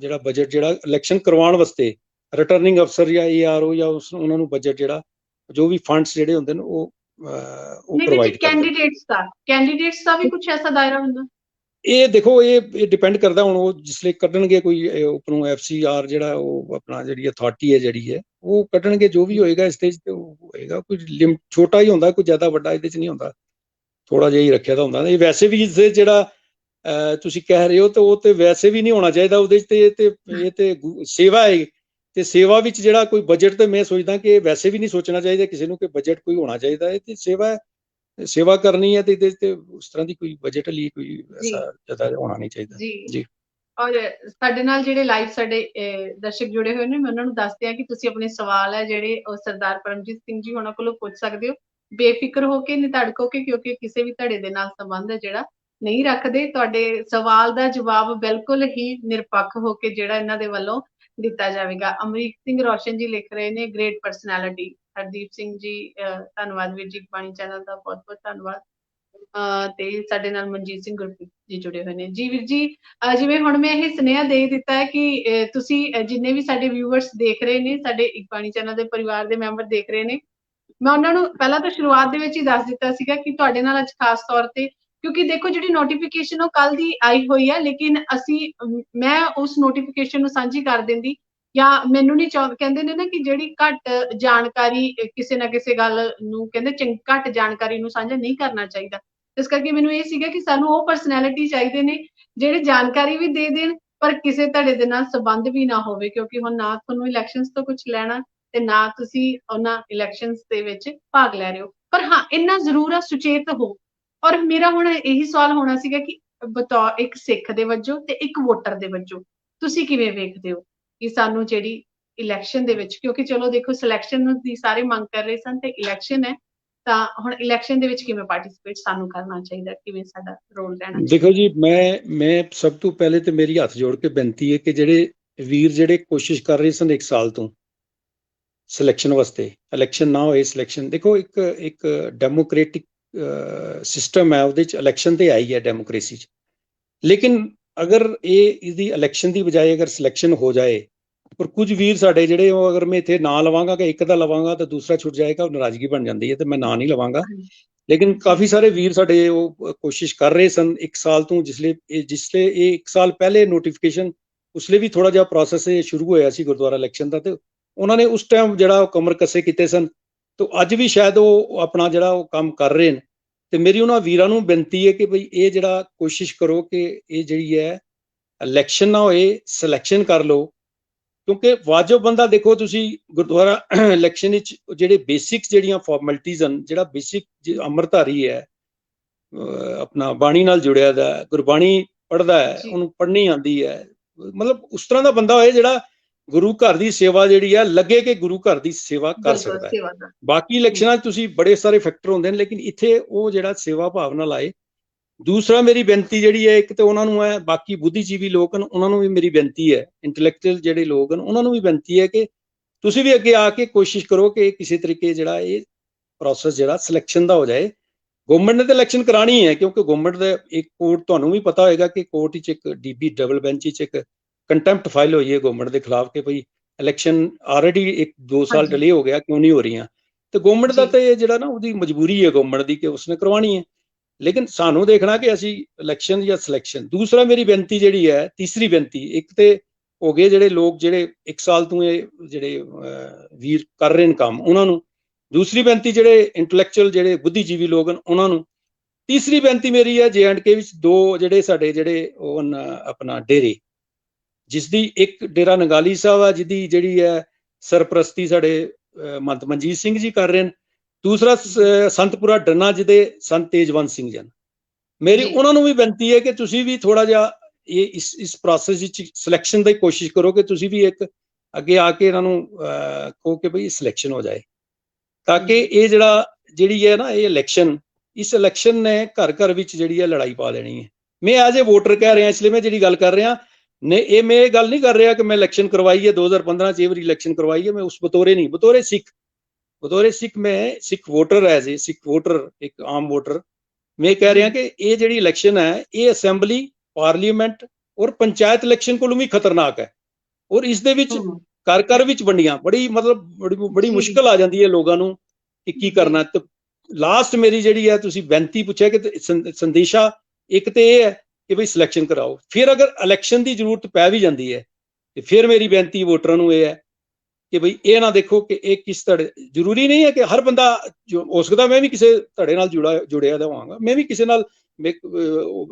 ਜਿਹੜਾ ਬਜਟ ਜਿਹੜਾ ਇਲੈਕਸ਼ਨ ਕਰਵਾਉਣ ਵਾਸਤੇ ਰਿਟਰਨਿੰਗ ਅਫਸਰ ਜਾਂ ARO ਜਾਂ ਉਹਨਾਂ ਨੂੰ ਬਜਟ ਜਿਹੜਾ ਜੋ ਵੀ ਫੰਡਸ ਜਿਹੜੇ ਹੁੰਦੇ ਨੇ ਉਹ ਪ੍ਰੋਵਾਈਡ ਕਰਦੇ।
ਕੈਂਡੀਡੇਟਸ ਦਾ ਵੀ ਕੁਝ ਐਸਾ ਦਾਇਰਾ ਹੁੰਦਾ?
ਇਹ ਦੇਖੋ ਇਹ ਡਿਪੈਂਡ ਕਰਦਾ ਹੁਣ ਉਹ ਜਿਸਲੇ ਕੱਢਣਗੇ ਕੋਈ ਉੱਪਰੋਂ FCR ਜਿਹੜਾ ਉਹ ਆਪਣਾ ਜਿਹੜੀ ਅਥਾਰਟੀ ਹੈ ਜਿਹੜੀ ਹੈ ਉਹ ਕੱਢਣਗੇ ਜੋ ਵੀ ਹੋਏਗਾ ਇਸ ਤੇ ਹੋਏਗਾ। ਕੋਈ ਲਿਮ ਛੋਟਾ ਹੀ ਹੁੰਦਾ, ਕੋਈ ਜ਼ਿਆਦਾ ਵੱਡਾ ਇਹਦੇ 'ਚ ਨਹੀਂ ਹੁੰਦਾ, ਥੋੜਾ ਜਿਹਾ ਹੀ ਰੱਖਿਆ ਤਾਂ ਹੁੰਦਾ। ਇਹ ਵੈਸੇ ਵੀ ਜਿਹੜਾ ਤੁਸੀਂ ਕਹਿ ਰਹੇ ਹੋ ਤਾਂ ਉਹ ਤੇ ਵੈਸੇ ਵੀ ਨਹੀਂ ਹੋਣਾ ਚਾਹੀਦਾ ਉਹਦੇ 'ਚ। ਤੇ ਇਹ ਤੇ ਸੇਵਾ ਹੈ, ਤੇ ਸੇਵਾ ਵਿੱਚ ਜਿਹੜਾ ਕੋਈ ਬਜਟ, ਤੇ ਮੈਂ ਸੋਚਦਾ ਕਿ ਵੈਸੇ ਵੀ ਨਹੀਂ ਸੋਚਣਾ ਚਾਹੀਦਾ ਕਿਸੇ ਨੂੰ ਕਿ ਬਜਟ ਕੋਈ ਹੋਣਾ ਚਾਹੀਦਾ ਹੈ। ਤੇ ਸੇਵਾ ਕਰਨੀ ਹੈ ਤੇ ਉਸ ਤਰ੍ਹਾਂ ਦੀ ਕੋਈ ਬਜਟ ਲਈ ਕੋਈ ਐਸਾ ਜ਼ਿਆਦਾ ਹੋਣਾ ਨਹੀਂ ਚਾਹੀਦਾ ਜੀ।
ਔਰ ਸਾਡੇ ਨਾਲ ਜਿਹੜੇ ਲਾਈਵ ਸਾਡੇ ਦਰਸ਼ਕ ਜੁੜੇ ਹੋਏ ਨੇ, ਮੈਂ ਉਹਨਾਂ ਨੂੰ ਦੱਸਦੀ ਹਾਂ ਕਿ ਤੁਸੀਂ ਆਪਣੇ ਸਵਾਲ ਹੈ ਜਿਹੜੇ ਉਹ ਸਰਦਾਰ ਪਰਮਜੀਤ ਸਿੰਘ ਜੀ ਉਹਨਾਂ ਕੋਲੋਂ ਪੁੱਛ ਸਕਦੇ ਹੋ, ਬੇਫਿਕਰ ਹੋ ਕੇ, ਨਿਧੜਕ ਹੋ ਕੇ, ਕਿਉਂਕਿ ਕਿਸੇ ਵੀ ਧੜੇ ਦੇ ਨਾਲ ਸੰਬੰਧ ਹੈ ਜਿਹੜਾ ਨਹੀਂ ਰੱਖਦੇ। ਤੁਹਾਡੇ ਸਵਾਲ ਦਾ ਜਵਾਬ ਬਿਲਕੁਲ ਹੀ ਨਿਰਪੱਖ ਹੋ ਕੇ ਜਿਹੜਾ ਇਹਨਾਂ ਦੇ ਵੱਲੋਂ ਦਿੱਤਾ ਜਾਵੇਗਾ। ਅਮਰੀਕ ਸਿੰਘ ਰੋਸ਼ਨ ਜੀ ਲਿਖ ਰਹੇ ਨੇ, ਗ੍ਰੇਟ ਪਰਸਨੈਲਿਟੀ। ਹਰਦੀਪ ਸਿੰਘ ਜੀ ਧੰਨਵਾਦ ਵੀਰ ਜੀ, ਬਾਣੀ ਚੈਨਲ ਦਾ ਬਹੁਤ ਬਹੁਤ ਧੰਨਵਾਦ। ਤੇ ਸਾਡੇ ਨਾਲ ਮਨਜੀਤ ਸਿੰਘ ਗੁਰਪ੍ਰੀਤ ਜੀ ਜੁੜੇ ਹੋਏ ਨੇ। ਜੀ ਵੀਰ ਜੀ, ਜਿਵੇਂ ਹੁਣ ਮੈਂ ਇਹ ਸੁਨੇਹਾ ਦੇ ਦਿੱਤਾ ਹੈ ਕਿ ਤੁਸੀਂ ਜਿੰਨੇ ਵੀ ਸਾਡੇ ਵਿਊਅਰਸ ਦੇਖ ਰਹੇ ਨੇ, ਸਾਡੇ ਇੱਕ ਬਾਣੀ ਚੈਨਲ ਦੇ ਪਰਿਵਾਰ ਦੇ ਮੈਂਬਰ ਦੇਖ ਰਹੇ ਨੇ, ਮੈਂ ਉਹਨਾਂ ਨੂੰ ਪਹਿਲਾਂ ਤਾਂ ਸ਼ੁਰੂਆਤ ਦੇ ਵਿੱਚ ਹੀ ਦੱਸ ਦਿੱਤਾ ਸੀਗਾ ਕਿ ਤੁਹਾਡੇ ਨਾਲ ਅੱਜ ਖਾਸ ਤੌਰ ਤੇ, ਕਿਉਂਕਿ ਦੇਖੋ ਜਿਹੜੀ ਨੋਟੀਫਿਕੇਸ਼ਨ ਉਹ ਕੱਲ ਦੀ ਆਈ ਹੋਈ ਹੈ, ਲੇਕਿਨ ਮੈਂ ਉਸ ਨੋਟੀਫਿਕੇਸ਼ਨ ਨੂੰ ਸਾਂਝੀ ਕਰ ਦਿੰਦੀ, ਜਾਂ ਮੈਨੂੰ ਨਹੀਂ ਕਹਿੰਦੇ ਨੇ ਨਾ ਕਿ ਜਿਹੜੀ ਘੱਟ ਜਾਣਕਾਰੀ ਕਿਸੇ ਨਾ ਕਿਸੇ ਗੱਲ ਨੂੰ ਕਹਿੰਦੇ ਘੱਟ ਜਾਣਕਾਰੀ ਨੂੰ ਸਾਂਝਾ ਨਹੀਂ ਕਰਨਾ ਚਾਹੀਦਾ। ਇਸ ਕਰਕੇ ਮੈਨੂੰ ਇਹ ਸੀਗਾ ਕਿ ਸਾਨੂੰ ਉਹ ਪਰਸਨੈਲਿਟੀ ਚਾਹੀਦੇ ਨੇ ਜਿਹੜੇ ਜਾਣਕਾਰੀ ਵੀ ਦੇ ਦੇਣ ਪਰ ਕਿਸੇ ਧੜੇ ਦੇ ਨਾਲ ਸੰਬੰਧ ਵੀ ਨਾ ਹੋਵੇ, ਕਿਉਂਕਿ ਹੁਣ ਨਾ ਤੁਹਾਨੂੰ ਇਲੈਕਸ਼ਨਸ ਤੋਂ ਕੁਝ ਲੈਣਾ ਤੇ ਨਾ ਤੁਸੀਂ ਉਹਨਾਂ ਇਲੈਕਸ਼ਨਸ ਦੇ ਵਿੱਚ ਭਾਗ ਲੈ ਰਹੇ ਹੋ। ਪਰ ਹਾਂ, ਇੰਨਾ ਜ਼ਰੂਰ ਆ, ਸੁਚੇਤ ਹੋ। ਔਰ ਮੇਰਾ ਹੁਣ ਇਹੀ ਸਵਾਲ ਹੋਣਾ ਸੀਗਾ ਕਿ ਬਤੌਰ ਇੱਕ ਸਿੱਖ ਦੇ ਵਜੋਂ ਤੇ ਇੱਕ ਵੋਟਰ ਦੇ ਵਜੋਂ ਤੁਸੀਂ ਕਿਵੇਂ ਵੇਖਦੇ ਹੋ ਕਿ ਸਾਨੂੰ ਜਿਹੜੀ ਇਲੈਕਸ਼ਨ ਦੇ ਵਿੱਚ, ਕਿਉਂਕਿ ਚਲੋ ਦੇਖੋ ਸਿਲੈਕਸ਼ਨ ਦੀ ਸਾਰੇ ਮੰਗ ਕਰ ਰਹੇ ਸਨ ਤੇ ਇਲੈਕਸ਼ਨ ਹੈ, ਤਾਂ ਹੁਣ ਇਲੈਕਸ਼ਨ ਦੇ ਵਿੱਚ ਕਿਵੇਂ ਪਾਰਟਿਸਿਪੇਟ ਸਾਨੂੰ ਕਰਨਾ ਚਾਹੀਦਾ, ਕਿਵੇਂ ਸਾਡਾ ਰੋਲ ਰਹਿਣਾ ਚਾਹੀਦਾ?
ਦੇਖੋ ਜੀ, ਮੈਂ ਸਭ ਤੋਂ ਪਹਿਲੇ ਤੇ ਮੇਰੀ ਹੱਥ ਜੋੜ ਕੇ ਬੇਨਤੀ ਹੈ ਕਿ ਜਿਹੜੇ ਵੀਰ ਜਿਹੜੇ ਕੋਸ਼ਿਸ਼ ਕਰ ਰਹੇ ਸਨ 1 ਸਾਲ ਤੋਂ ਸਿਲੈਕਸ਼ਨ ਵਾਸਤੇ, ਇਲੈਕਸ਼ਨ ਨਾ ਹੋਏ ਸਿਲੈਕਸ਼ਨ, ਦੇਖੋ ਇੱਕ ਡੈਮੋਕ੍ਰੈਟਿਕ ਸਿਸਟਮ ਹੈ, ਉਹਦੇ 'ਚ ਇਲੈਕਸ਼ਨ ਤੇ ਆਈ ਹੈ ਡੈਮੋਕ੍ਰੇਸੀ 'ਚ। ਲੇਕਿਨ ਅਗਰ ਇਹਦੀ ਇਲੈਕਸ਼ਨ ਦੀ ਬਜਾਏ ਅਗਰ ਸਿਲੈਕਸ਼ਨ ਹੋ ਜਾਏ, ਪਰ ਕੁਝ ਵੀਰ ਸਾਡੇ ਜਿਹੜੇ ਉਹ, ਅਗਰ ਮੈਂ ਇੱਥੇ ਨਾਂ ਲਵਾਂਗਾ ਕਿ ਇੱਕ ਦਾ ਲਵਾਂਗਾ ਤਾਂ ਦੂਸਰਾ ਛੁੱਟ ਜਾਏਗਾ, ਉਹ ਨਾਰਾਜ਼ਗੀ ਬਣ ਜਾਂਦੀ ਹੈ, ਤੇ ਮੈਂ ਨਾਂ ਨਹੀਂ ਲਵਾਂਗਾ। ਲੇਕਿਨ ਕਾਫੀ ਸਾਰੇ ਵੀਰ ਸਾਡੇ ਉਹ ਕੋਸ਼ਿਸ਼ ਕਰ ਰਹੇ ਸਨ 1 ਸਾਲ ਤੋਂ, ਜਿਸਲੇ ਇਹ 1 ਸਾਲ ਪਹਿਲੇ ਨੋਟੀਫਿਕੇਸ਼ਨ, ਉਸਲੇ ਵੀ ਥੋੜਾ ਜਿਹਾ ਪ੍ਰੋਸੈਸ ਸ਼ੁਰੂ ਹੋਇਆ ਸੀ ਗੁਰਦੁਆਰਾ ਇਲੈਕਸ਼ਨ ਦਾ, ਤੇ ਉਹਨਾਂ ਨੇ ਉਸ ਟਾਈਮ ਜਿਹੜਾ ਕਮਰ ਕੱਸੇ ਕੀਤੇ ਸਨ, ਤੇ ਅੱਜ ਵੀ ਸ਼ਾਇਦ ਉਹ ਆਪਣਾ ਜਿਹੜਾ ਉਹ ਕੰਮ ਕਰ ਰਹੇ ਨੇ। ਤੇ ਮੇਰੀ ਉਹਨਾਂ ਵੀਰਾਂ ਨੂੰ ਬੇਨਤੀ ਹੈ ਕਿ ਭਈ ਇਹ ਜਿਹੜਾ ਕੋਸ਼ਿਸ਼ ਕਰੋ ਕਿ ਇਹ ਜਿਹੜੀ ਹੈ ਇਲੈਕਸ਼ਨ ਨਾ ਹੋਏ, ਸਿਲੈਕਸ਼ਨ ਕਰ ਲਓ, ਕਿਉਂਕਿ ਵਾਜਬ ਬੰਦਾ, ਦੇਖੋ ਤੁਸੀਂ ਗੁਰਦੁਆਰਾ ਇਲੈਕਸ਼ਨ ਵਿੱਚ ਜਿਹੜੇ ਬੇਸਿਕ ਜਿਹੜੀਆਂ ਫਾਰਮੈਲਿਟੀਜ਼ ਹਨ, ਜਿਹੜਾ ਬੇਸਿਕ ਅੰਮ੍ਰਿਤਧਾਰੀ ਹੈ, ਆਪਣਾ ਬਾਣੀ ਨਾਲ ਜੁੜਿਆ ਦਾ, ਗੁਰਬਾਣੀ ਪੜ੍ਹਦਾ ਹੈ, ਉਹਨੂੰ ਪੜ੍ਹਨੀ ਆਉਂਦੀ ਹੈ, ਮਤਲਬ ਉਸ ਤਰ੍ਹਾਂ ਦਾ ਬੰਦਾ ਹੋਏ ਜਿਹੜਾ ਗੁਰੂ ਘਰ ਦੀ ਸੇਵਾ ਜਿਹੜੀ ਹੈ ਲੱਗੇ ਕਿ ਗੁਰੂ ਘਰ ਦੀ ਸੇਵਾ ਕਰ ਸਕਦਾ ਹੈ। ਬਾਕੀ ਇਲੈਕਸ਼ਨਾਂ 'ਚ ਤੁਸੀਂ ਬੜੇ ਸਾਰੇ ਫੈਕਟਰ ਹੁੰਦੇ ਨੇ, ਲੇਕਿਨ ਇੱਥੇ ਉਹ ਜਿਹੜਾ ਸੇਵਾ ਭਾਵਨਾ ਲਾਏ। ਦੂਸਰਾ ਮੇਰੀ ਬੇਨਤੀ ਜਿਹੜੀ ਹੈ, ਇੱਕ ਤਾਂ ਉਹਨਾਂ ਨੂੰ ਹੈ, ਬਾਕੀ ਬੁੱਧੀਜੀਵੀ ਲੋਕ ਹਨ ਉਹਨਾਂ ਨੂੰ ਵੀ ਮੇਰੀ ਬੇਨਤੀ ਹੈ, ਇੰਟੈਲੈਕਚੁਅਲ ਜਿਹੜੇ ਲੋਕ ਹਨ ਉਹਨਾਂ ਨੂੰ ਵੀ ਬੇਨਤੀ ਹੈ ਕਿ ਤੁਸੀਂ ਵੀ ਅੱਗੇ ਆ ਕੇ ਕੋਸ਼ਿਸ਼ ਕਰੋ ਕਿ ਕਿਸੇ ਤਰੀਕੇ ਜਿਹੜਾ ਇਹ ਪ੍ਰੋਸੈਸ ਜਿਹੜਾ ਸਿਲੈਕਸ਼ਨ ਦਾ ਹੋ ਜਾਏ। ਗਵਰਨਮੈਂਟ ਨੇ ਤਾਂ ਇਲੈਕਸ਼ਨ ਕਰਾਣੀ ਹੈ, ਕਿਉਂਕਿ ਗਵਰਨਮੈਂਟ ਦਾ ਇੱਕ ਕੋਰਟ, ਤੁਹਾਨੂੰ ਵੀ ਪਤਾ ਹੋਏਗਾ ਕਿ ਕੋਰਟ ਵਿੱਚ ਇੱਕ DB ਡਬਲ ਬੈਂਚ ਵਿੱਚ ਇੱਕ ਕੰਟੈਂਪਟ ਫਾਈਲ ਹੋਈ ਹੈ ਗਵਰਨਮੈਂਟ ਦੇ ਖਿਲਾਫ ਕਿ ਭਈ ਇਲੈਕਸ਼ਨ ਆਲਰੇਡੀ 1-2 ਸਾਲ ਡਿਲੇ ਹੋ ਗਿਆ, ਕਿਉਂ ਨਹੀਂ ਹੋ ਰਹੀਆਂ। ਤੇ ਗਵਰਨਮੈਂਟ ਦਾ ਤੇ ਜਿਹੜਾ ਨਾ ਉਹਦੀ ਮਜਬੂਰੀ ਹੈ ਗਵਰਨਮੈਂਟ ਦੀ ਕਿ ਉਸਨੇ ਕਰਵਾਉਣੀ ਹੈ, ਲੇਕਿਨ ਸਾਨੂੰ ਦੇਖਣਾ ਕਿ ਅਸੀਂ ਇਲੈਕਸ਼ਨ ਜਾਂ ਸਿਲੈਕਸ਼ਨ। ਦੂਸਰਾ ਮੇਰੀ ਬੇਨਤੀ ਜਿਹੜੀ ਹੈ, ਤੀਸਰੀ ਬੇਨਤੀ, ਇੱਕ ਤੇ ਹੋ ਗਏ ਜਿਹੜੇ ਲੋਕ ਜਿਹੜੇ 1 ਸਾਲ ਤੋਂ ਇਹ ਜਿਹੜੇ ਵੀਰ ਕਰ ਰਹੇ ਨੇ ਕੰਮ, ਉਹਨਾਂ ਨੂੰ। ਦੂਸਰੀ ਬੇਨਤੀ ਜਿਹੜੇ ਇੰਟੈਲੈਕਚੁਅਲ ਜਿਹੜੇ ਬੁੱਧੀਜੀਵੀ ਲੋਕ ਹਨ ਉਹਨਾਂ ਨੂੰ। ਤੀਸਰੀ ਬੇਨਤੀ ਮੇਰੀ ਹੈ J&K ਵਿੱਚ 2 ਜਿਹੜੇ ਸਾਡੇ ਜਿਹੜੇ ਉਹ ਆਪਣਾ ਡੇਰੇ, ਜਿਸ ਦੀ ਇੱਕ ਡੇਰਾ ਨਗਾਲੀ ਸਾਹਿਬ ਆ, ਜਿਹਦੀ ਜਿਹੜੀ ਹੈ ਸਰਪ੍ਰਸਤੀ ਸਾਡੇ ਮਹੰਤ ਮਨਜੀਤ ਸਿੰਘ ਜੀ ਕਰ ਰਹੇ ਨੇ। ਦੂਸਰਾ ਸੰਤਪੁਰਾ ਡੰਨਾ ਜਿਹਦੇ ਸੰਤ ਤੇਜਵੰਤ ਸਿੰਘ ਜਨ। ਮੇਰੀ ਉਹਨਾਂ ਨੂੰ ਵੀ ਬੇਨਤੀ ਹੈ ਕਿ ਤੁਸੀਂ ਵੀ ਥੋੜਾ ਜਿਹਾ ਇਸ ਪ੍ਰੋਸੈਸ ਵਿੱਚ ਸਿਲੈਕਸ਼ਨ ਦੀ ਕੋਸ਼ਿਸ਼ ਕਰੋ, ਕਿ ਤੁਸੀਂ ਵੀ ਇੱਕ ਅੱਗੇ ਆ ਕੇ ਇਹਨਾਂ ਨੂੰ ਕਹੋ ਕਿ ਭਈ ਸਿਲੈਕਸ਼ਨ ਹੋ ਜਾਏ, ਤਾਂ ਕਿ ਇਹ ਜਿਹੜੀ ਹੈ ਨਾ ਇਹ ਇਲੈਕਸ਼ਨ, ਇਸ ਇਲੈਕਸ਼ਨ ਨੇ ਘਰ ਘਰ ਵਿੱਚ ਜਿਹੜੀ ਹੈ ਲੜਾਈ ਪਾ ਦੇਣੀ ਹੈ। ਮੈਂ ਐਜ਼ ਏ ਵੋਟਰ ਕਹਿ ਰਿਹਾ, ਇਸ ਲਈ ਮੈਂ ਜਿਹੜੀ ਗੱਲ ਕਰ ਰਿਹਾ ਨੇ, ਇਹ ਮੈਂ ਇਹ ਗੱਲ ਨਹੀਂ ਕਰ ਰਿਹਾ ਕਿ ਮੈਂ ਇਲੈਕਸ਼ਨ ਕਰਵਾਈ ਹੈ 2015 'ਚ, ਇਹ ਵਾਰੀ ਇਲੈਕਸ਼ਨ ਕਰਵਾਈ ਹੈ, ਮੈਂ ਉਸ ਬਤੌਰੇ ਨਹੀਂ, ਬਤੌਰੇ ਸਿੱਖ ਮੈਂ Sikh voter, as a Sikh voter, ਇੱਕ ਆਮ ਵੋਟਰ, ਮੈਂ ਕਹਿ ਰਿਹਾ ਕਿ ਇਹ ਜਿਹੜੀ ਇਲੈਕਸ਼ਨ ਹੈ ਇਹ ਅਸੈਂਬਲੀ, ਪਾਰਲੀਮੈਂਟ ਔਰ ਪੰਚਾਇਤ ਇਲੈਕਸ਼ਨ ਕੋਲੋਂ ਵੀ ਖਤਰਨਾਕ ਹੈ। ਔਰ ਇਸ ਦੇ ਵਿੱਚ ਘਰ ਘਰ ਵਿੱਚ ਵੰਡੀਆਂ ਬੜੀ ਮੁਸ਼ਕਲ ਆ ਜਾਂਦੀ ਹੈ ਲੋਕਾਂ ਨੂੰ ਕਿ ਕੀ ਕਰਨਾ। ਤੇ ਲਾਸਟ ਮੇਰੀ ਜਿਹੜੀ ਹੈ, ਤੁਸੀਂ ਬੇਨਤੀ ਪੁੱਛਿਆ ਕਿ ਸੰਦੇਸ਼ਾ, ਇੱਕ ਤੇ ਇਹ ਹੈ ਕਿ ਬਈ ਸਿਲੈਕਸ਼ਨ ਕਰਾਓ। ਫਿਰ ਅਗਰ ਇਲੈਕਸ਼ਨ ਦੀ ਜ਼ਰੂਰਤ ਪੈ ਵੀ ਜਾਂਦੀ ਹੈ ਤੇ ਫਿਰ ਮੇਰੀ ਬੇਨਤੀ ਵੋਟਰਾਂ ਨੂੰ ਇਹ ਹੈ ਕਿ ਬਈ ਇਹ ਨਾ ਦੇਖੋ ਕਿ ਇਹ ਕਿਸ ਧੜੇ, ਜ਼ਰੂਰੀ ਨਹੀਂ ਹੈ ਕਿ ਹਰ ਬੰਦਾ ਹੋ ਸਕਦਾ ਮੈਂ ਵੀ ਕਿਸੇ ਧੜੇ ਨਾਲ ਜੁੜਿਆ ਦਾ ਹੋਵਾਂਗਾ, ਮੈਂ ਵੀ ਕਿਸੇ ਨਾਲ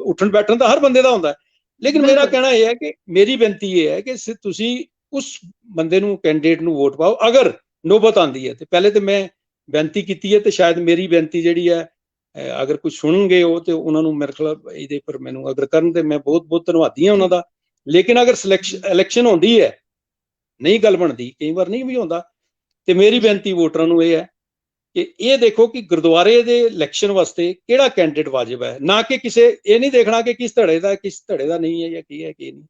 ਉੱਠਣ ਬੈਠਣ ਦਾ ਹਰ ਬੰਦੇ ਦਾ ਹੁੰਦਾ ਹੈ, ਲੇਕਿਨ ਮੇਰਾ ਕਹਿਣਾ ਇਹ ਹੈ ਕਿ ਮੇਰੀ ਬੇਨਤੀ ਇਹ ਹੈ ਕਿ ਤੁਸੀਂ ਉਸ ਬੰਦੇ ਨੂੰ, ਕੈਂਡੀਡੇਟ ਨੂੰ ਵੋਟ ਪਾਓ। ਅਗਰ ਨੌਬਤ ਆਉਂਦੀ ਹੈ ਤੇ ਪਹਿਲੇ ਤੇ ਮੈਂ ਬੇਨਤੀ ਕੀਤੀ ਹੈ ਤੇ ਸ਼ਾਇਦ ਮੇਰੀ ਬੇਨਤੀ ਜਿਹੜੀ ਹੈ ਅਗਰ ਕੁਝ ਸੁਣਨਗੇ ਉਹ ਤੇ ਉਹਨਾਂ ਨੂੰ ਮੇਰੇ ਖਿਆਲ ਇਹਦੇ ਪਰ ਮੈਨੂੰ ਅਗਰ ਕਰਨ ਤੇ ਮੈਂ ਬਹੁਤ ਬਹੁਤ ਧੰਨਵਾਦੀ ਹਾਂ ਉਹਨਾਂ ਦਾ। ਲੇਕਿਨ ਅਗਰ ਇਲੈਕਸ਼ਨ ਹੁੰਦੀ ਹੈ, ਨਹੀਂ ਗੱਲ ਬਣਦੀ, ਕਈ ਵਾਰ ਨਹੀਂ ਵੀ ਹੁੰਦਾ, ਤੇ ਮੇਰੀ ਬੇਨਤੀ ਵੋਟਰਾਂ ਨੂੰ ਇਹ ਹੈ ਕਿ ਇਹ ਦੇਖੋ ਕਿ ਗੁਰਦੁਆਰੇ ਦੇ ਇਲੈਕਸ਼ਨ ਵਾਸਤੇ ਕਿਹੜਾ ਕੈਂਡੀਡੇਟ ਵਾਜਬ ਹੈ, ਨਾ ਕਿ ਕਿਸੇ ਇਹ ਨਹੀਂ ਦੇਖਣਾ ਕਿ ਕਿਸ ਧੜੇ ਦਾ ਨਹੀਂ ਹੈ ਜਾਂ ਕੀ ਹੈ ਕੀ ਨਹੀਂ।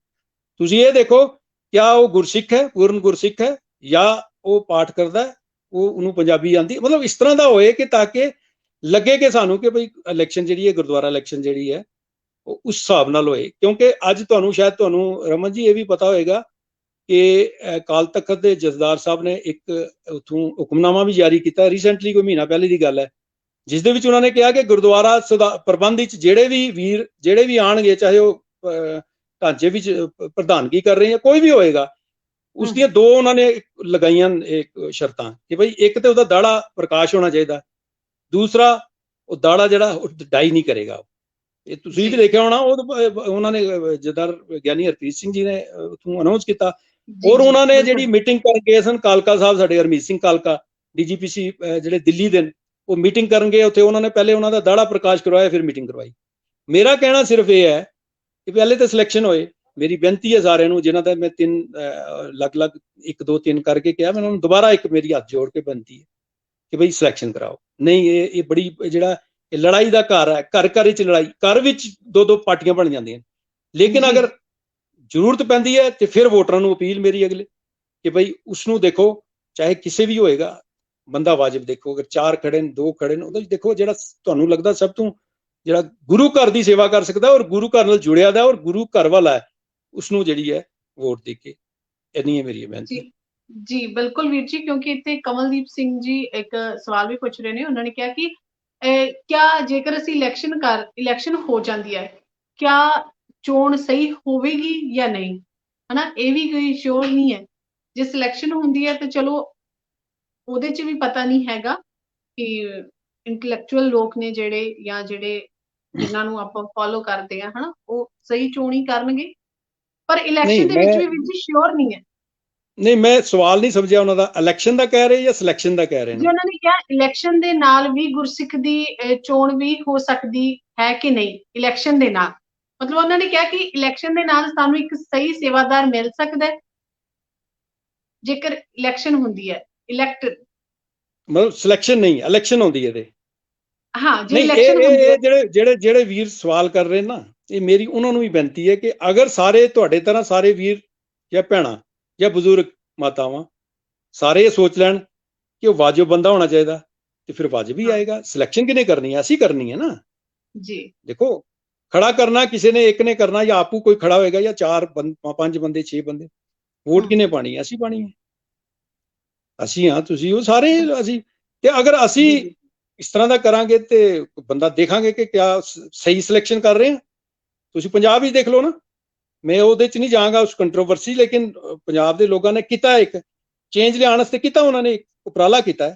ਤੁਸੀਂ ਇਹ ਦੇਖੋ ਕਿਆ ਉਹ ਗੁਰਸਿੱਖ ਹੈ, ਪੂਰਨ ਗੁਰਸਿੱਖ ਹੈ, ਜਾਂ ਉਹ ਪਾਠ ਕਰਦਾ ਹੈ, ਉਹਨੂੰ ਪੰਜਾਬੀ ਆਉਂਦੀ, ਮਤਲਬ ਇਸ ਤਰ੍ਹਾਂ ਦਾ ਹੋਏ ਕਿ ਤਾਂ ਕਿ ਲੱਗੇ ਕਿ ਸਾਨੂੰ ਕਿ ਬਈ ਇਲੈਕਸ਼ਨ ਜਿਹੜੀ ਹੈ, ਗੁਰਦੁਆਰਾ ਇਲੈਕਸ਼ਨ ਜਿਹੜੀ ਹੈ ਉਹ ਉਸ ਹਿਸਾਬ ਨਾਲ ਹੋਏ। ਕਿਉਂਕਿ ਅੱਜ ਤੁਹਾਨੂੰ ਰਮਨ ਜੀ ਇਹ ਵੀ ਪਤਾ ਹੋਏਗਾ ਕਿ ਅਕਾਲ ਤਖਤ ਦੇ ਜਥੇਦਾਰ ਸਾਹਿਬ ਨੇ ਇੱਕ ਉੱਥੋਂ ਹੁਕਮਨਾਮਾ ਵੀ ਜਾਰੀ ਕੀਤਾ ਰੀਸੈਂਟਲੀ, ਕੋਈ ਮਹੀਨਾ ਪਹਿਲੇ ਦੀ ਗੱਲ ਹੈ, ਜਿਸ ਦੇ ਵਿੱਚ ਉਹਨਾਂ ਨੇ ਕਿਹਾ ਕਿ ਗੁਰਦੁਆਰਾ ਪ੍ਰਬੰਧ ਵਿੱਚ ਜਿਹੜੇ ਵੀ ਆਣਗੇ, ਚਾਹੇ ਉਹ ਢਾਂਚੇ ਵਿੱਚ ਪ੍ਰਧਾਨਗੀ ਕਰ ਰਹੇ ਜਾਂ ਕੋਈ ਵੀ ਹੋਏਗਾ, ਉਸ ਦੀਆਂ ਦੋ ਉਹਨਾਂ ਨੇ ਲਗਾਈਆਂ ਸ਼ਰਤਾਂ ਕਿ ਬਈ ਇੱਕ ਤੇ ਉਹਦਾ ਦਾੜਾ ਪ੍ਰਕਾਸ਼ ਹੋਣਾ ਚਾਹੀਦਾ, ਦੂਸਰਾ ਉਹ ਦਾੜਾ ਜਿਹੜਾ ਉਹ ਡਾਈ ਨਹੀਂ ਕਰੇਗਾ। ਇਹ ਤੁਸੀਂ ਵੀ ਦੇਖਿਆ ਹੋਣਾ, ਉਹਨਾਂ ਨੇ ਜਥੇਦਾਰ ਗਿਆਨੀ ਹਰਪ੍ਰੀਤ ਸਿੰਘ ਜੀ ਨੇ ਉੱਥੋਂ ਅਨਾਉਂਸ ਕੀਤਾ। ਔਰ ਉਹਨਾਂ ਨੇ ਜਿਹੜੀ ਮੀਟਿੰਗ ਕਰਨ ਗਏ ਸਨ ਕਾਲਕਾ ਸਾਹਿਬ, ਸਾਡੇ ਹਰਮੀਤ ਸਿੰਘ ਕਾਲਕਾ ਡੀਜੀਪੀਸੀ ਜਿਹੜੇ ਦਿੱਲੀ ਦੇ, ਉਹ ਮੀਟਿੰਗ ਕਰਨ ਗਏ ਉੱਥੇ, ਉਹਨਾਂ ਨੇ ਪਹਿਲੇ ਉਹਨਾਂ ਦਾ ਦਾੜਾ ਪ੍ਰਕਾਸ਼ ਕਰਵਾਇਆ, ਫਿਰ ਮੀਟਿੰਗ ਕਰਵਾਈ। ਮੇਰਾ ਕਹਿਣਾ ਸਿਰਫ ਇਹ ਹੈ ਕਿ ਪਹਿਲੇ ਤਾਂ ਸਿਲੈਕਸ਼ਨ ਹੋਏ। ਮੇਰੀ ਬੇਨਤੀ ਹੈ ਸਾਰਿਆਂ ਨੂੰ, ਜਿਨ੍ਹਾਂ ਦਾ ਮੈਂ ਅਲੱਗ-ਅਲੱਗ 1 2 3 ਕਰਕੇ ਕਿਹਾ, ਮੈਂ ਉਹਨਾਂ ਨੂੰ ਦੁਬਾਰਾ ਇੱਕ ਮੇਰੀ ਹੱਥ ਜੋੜ ਕੇ ਬੇਨਤੀ ਹੈ ਕਿ ਬਈ ਸਿਲੈਕਸ਼ਨ ਕਰਾਓ। ਨਹੀਂ ਇਹ ਬੜੀ ਜਿਹੜਾ ਇਹ ਲੜਾਈ ਦਾ ਘਰ ਹੈ, ਘਰ ਵਿੱਚ ਲੜਾਈ, ਘਰ ਵਿੱਚ 2 ਪਾਰਟੀਆਂ ਬਣ ਜਾਂਦੀਆਂ। ਲੇਕਿਨ ਅਗਰ ਜ਼ਰੂਰਤ ਪੈਂਦੀ ਹੈ ਤੇ ਫਿਰ ਵੋਟਰਾਂ ਨੂੰ ਅਪੀਲ ਮੇਰੀ ਅਗਲੇ ਕਿ ਬਈ ਉਸ ਨੂੰ ਦੇਖੋ, ਚਾਹੇ ਕਿਸੇ ਵੀ ਹੋਏਗਾ ਬੰਦਾ ਵਾਜਬ ਦੇਖੋ, ਅਗਰ 4 ਖੜੇ ਨੇ 2 ਖੜੇ ਨੇ, ਉਹਦੇ ਵਿੱਚ ਦੇਖੋ ਜਿਹੜਾ ਤੁਹਾਨੂੰ ਲੱਗਦਾ ਸਭ ਤੋਂ ਜਿਹੜਾ ਗੁਰੂ ਘਰ ਦੀ ਸੇਵਾ ਕਰ ਸਕਦਾ ਔਰ ਗੁਰੂ ਘਰ ਨਾਲ ਜੁੜਿਆ ਦਾ ਔਰ ਗੁਰੂ ਘਰ ਵਾਲਾ ਹੈ, ਉਸ ਨੂੰ ਜਿਹੜੀ ਹੈ ਵੋਟ ਦੇ ਕੇ। ਇੰਨੀ ਹੈ ਮੇਰੀ ਬੇਨਤੀ।
ਜੀ ਬਿਲਕੁਲ ਵੀਰ ਜੀ, ਕਿਉਂਕਿ ਇੱਥੇ ਕਮਲਦੀਪ ਸਿੰਘ ਜੀ ਇੱਕ ਸਵਾਲ ਵੀ ਪੁੱਛ ਰਹੇ ਨੇ। ਉਹਨਾਂ ਨੇ ਕਿਹਾ ਕਿ ਕਿਆ ਜੇਕਰ ਅਸੀਂ ਇਲੈਕਸ਼ਨ ਹੋ ਜਾਂਦੀ ਹੈ, ਕਿਆ ਚੋਣ ਸਹੀ ਹੋਵੇਗੀ ਜਾਂ ਨਹੀਂ, ਹਨਾ, ਇਹ ਵੀ ਕੋਈ ਸ਼ੋਰ ਨਹੀਂ ਹੈ। ਜੇ ਸਿਲੈਕਸ਼ਨ ਹੁੰਦੀ ਹੈ ਤਾਂ ਚਲੋ ਉਹਦੇ 'ਚ ਵੀ ਪਤਾ ਨਹੀਂ ਹੈਗਾ ਕਿ ਇੰਟੈਲੈਕਚੁਅਲ ਲੋਕ ਨੇ ਜਿਹੜੇ, ਜਾਂ ਜਿਨ੍ਹਾਂ ਨੂੰ ਆਪਾਂ ਫੋਲੋ ਕਰਦੇ ਆ, ਹਨਾ, ਉਹ ਸਹੀ ਚੋਣ ਹੀ ਕਰਨਗੇ। ਪਰ ਇਲੈਕਸ਼ਨ ਦੇ ਵਿੱਚ ਵੀ ਵੀਰ ਜੀ ਸ਼ੋਰ ਨਹੀਂ ਹੈ।
ਨਹੀਂ, ਮੈਂ ਸਵਾਲ ਨਹੀਂ ਸਮਝਿਆ ਉਹਨਾਂ ਦਾ। ਇਲੈਕਸ਼ਨ ਦਾ ਕਹਿ ਰਹੇ ਜਾਂ ਸਿਲੈਕਸ਼ਨ ਦਾ ਕਹਿ ਰਹੇ ਨੇ?
ਜੀ ਉਹਨਾਂ ਨੇ ਕਿਹਾ ਇਲੈਕਸ਼ਨ ਦੇ ਨਾਲ ਵੀ ਗੁਰਸਿੱਖ ਦੀ ਚੋਣ ਵੀ ਹੋ ਸਕਦੀ ਹੈ ਕਿ ਨਹੀਂ। ਇਲੈਕਸ਼ਨ ਦੇ ਨਾਲ ਮਤਲਬ ਉਹਨਾਂ ਨੇ ਕਿਹਾ ਕਿ ਇਲੈਕਸ਼ਨ ਦੇ ਨਾਲ ਸਾਨੂੰ ਇੱਕ ਸਹੀ ਸੇਵਾਦਾਰ ਮਿਲ ਸਕਦਾ ਹੈ ਜੇਕਰ ਇਲੈਕਸ਼ਨ ਹੁੰਦੀ ਹੈ।
ਮਤਲਬ ਸਿਲੈਕਸ਼ਨ ਨਹੀਂ, ਇਲੈਕਸ਼ਨ ਹੁੰਦੀ ਹੈ।
ਹਾਂ,
ਜੇ ਇਲੈਕਸ਼ਨ ਹੁੰਦੀ ਹੈ। ਜਿਹੜੇ ਵੀਰ ਸਵਾਲ ਕਰ ਰਹੇ ਨਾ, ਇਹ ਮੇਰੀ ਉਹਨਾਂ ਨੂੰ ਵੀ ਬੇਨਤੀ ਹੈ ਕਿ ਅਗਰ ਸਾਰੇ ਤੁਹਾਡੇ ਤਰ੍ਹਾਂ ਸਾਰੇ ਵੀਰ ਜਾਂ ਭੈਣਾਂ ਜਾਂ ਬਜ਼ੁਰਗ ਮਾਤਾਵਾਂ ਸਾਰੇ ਇਹ ਸੋਚ ਲੈਣ ਕਿ ਉਹ ਵਾਜਬ ਬੰਦਾ ਹੋਣਾ ਚਾਹੀਦਾ, ਤੇ ਫਿਰ ਵਾਜਬ ਹੀ ਆਏਗਾ। ਸਿਲੈਕਸ਼ਨ ਕਿਹਨੇ ਕਰਨੀ ਹੈ? ਅਸੀਂ ਕਰਨੀ ਹੈ ਨਾ ਜੀ। ਦੇਖੋ, ਖੜਾ ਕਰਨਾ ਕਿਸੇ ਨੇ, ਇੱਕ ਨੇ ਕਰਨਾ, ਜਾਂ ਆਪੂ ਕੋਈ ਖੜਾ ਹੋਏਗਾ, ਜਾਂ 4 5 ਬੰਦੇ 6 ਬੰਦੇ। ਵੋਟ ਕਿਹਨੇ ਪਾਣੀ ਹੈ? ਅਸੀਂ ਪਾਣੀ ਹੈ। ਅਸੀਂ ਹਾਂ, ਤੁਸੀਂ ਉਹ ਸਾਰੇ ਅਸੀਂ। ਤੇ ਅਗਰ ਅਸੀਂ ਇਸ ਤਰ੍ਹਾਂ ਦਾ ਕਰਾਂਗੇ ਤੇ ਬੰਦਾ ਦੇਖਾਂਗੇ ਕਿ ਕਿਆ ਸਹੀ ਸਿਲੈਕਸ਼ਨ ਕਰ ਰਹੇ ਹਾਂ। ਤੁਸੀਂ ਪੰਜਾਬ ਵਿੱਚ ਦੇਖ ਲਓ ਨਾ, ਮੈਂ ਉਹਦੇ 'ਚ ਨਹੀਂ ਜਾਵਾਂਗਾ ਉਸ ਕੰਟਰੋਵਰਸੀ, ਲੇਕਿਨ ਪੰਜਾਬ ਦੇ ਲੋਕਾਂ ਨੇ ਕੀਤਾ, ਇੱਕ ਚੇਂਜ ਲਿਆਉਣ ਵਾਸਤੇ ਕੀਤਾ, ਉਹਨਾਂ ਨੇ ਉਪਰਾਲਾ ਕੀਤਾ।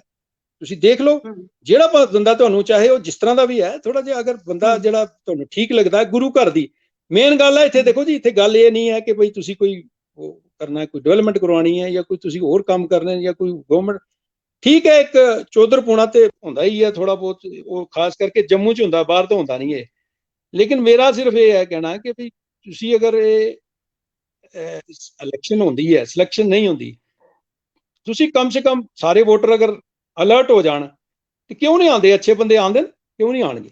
ਤੁਸੀਂ ਦੇਖ ਲਓ, ਜਿਹੜਾ ਬੰਦਾ ਤੁਹਾਨੂੰ, ਚਾਹੇ ਉਹ ਜਿਸ ਤਰ੍ਹਾਂ ਦਾ ਵੀ ਹੈ, ਥੋੜਾ ਜਿਹਾ ਅਗਰ ਬੰਦਾ ਜਿਹੜਾ ਤੁਹਾਨੂੰ ਠੀਕ ਲੱਗਦਾ, ਗੁਰੂ ਘਰ ਦੀ ਮੇਨ ਗੱਲ ਹੈ। ਇੱਥੇ ਦੇਖੋ ਜੀ, ਇੱਥੇ ਗੱਲ ਇਹ ਨਹੀਂ ਹੈ ਕਿ ਬਈ ਤੁਸੀਂ ਕੋਈ ਉਹ ਕਰਨਾ, ਕੋਈ ਡਿਵੈਲਪਮੈਂਟ ਕਰਵਾਉਣੀ ਹੈ, ਜਾਂ ਕੋਈ ਤੁਸੀਂ ਹੋਰ ਕੰਮ ਕਰਨੇ, ਜਾਂ ਕੋਈ ਗਵਰਨਮੈਂਟ। ਠੀਕ ਹੈ, ਇੱਕ ਚੌਧਰਪੂਣਾ ਤੇ ਹੁੰਦਾ ਹੀ ਹੈ ਥੋੜਾ ਬਹੁਤ, ਉਹ ਖਾਸ ਕਰਕੇ ਜੰਮੂ 'ਚ ਹੁੰਦਾ, ਬਾਹਰ ਤਾਂ ਹੁੰਦਾ ਨਹੀਂ ਹੈ। ਲੇਕਿਨ ਮੇਰਾ ਸਿਰਫ ਇਹ ਹੈ ਕਹਿਣਾ ਕਿ ਵੀ ਤੁਸੀਂ ਅਗਰ ਇਹ ਇਲੈਕਸ਼ਨ ਹੁੰਦੀ ਹੈ, ਸਿਲੈਕਸ਼ਨ ਨਹੀਂ ਹੁੰਦੀ, ਤੁਸੀਂ ਕਮ ਸੇ ਕਮ ਸਾਰੇ ਵੋਟਰ ਅਗਰ ਅਲਰਟ ਹੋ ਜਾਣ ਤੇ ਕਿਉਂ ਨਹੀਂ ਆਉਂਦੇ? ਅੱਛੇ ਬੰਦੇ ਆਉਂਦੇ, ਕਿਉਂ ਨਹੀਂ ਆਉਣਗੇ?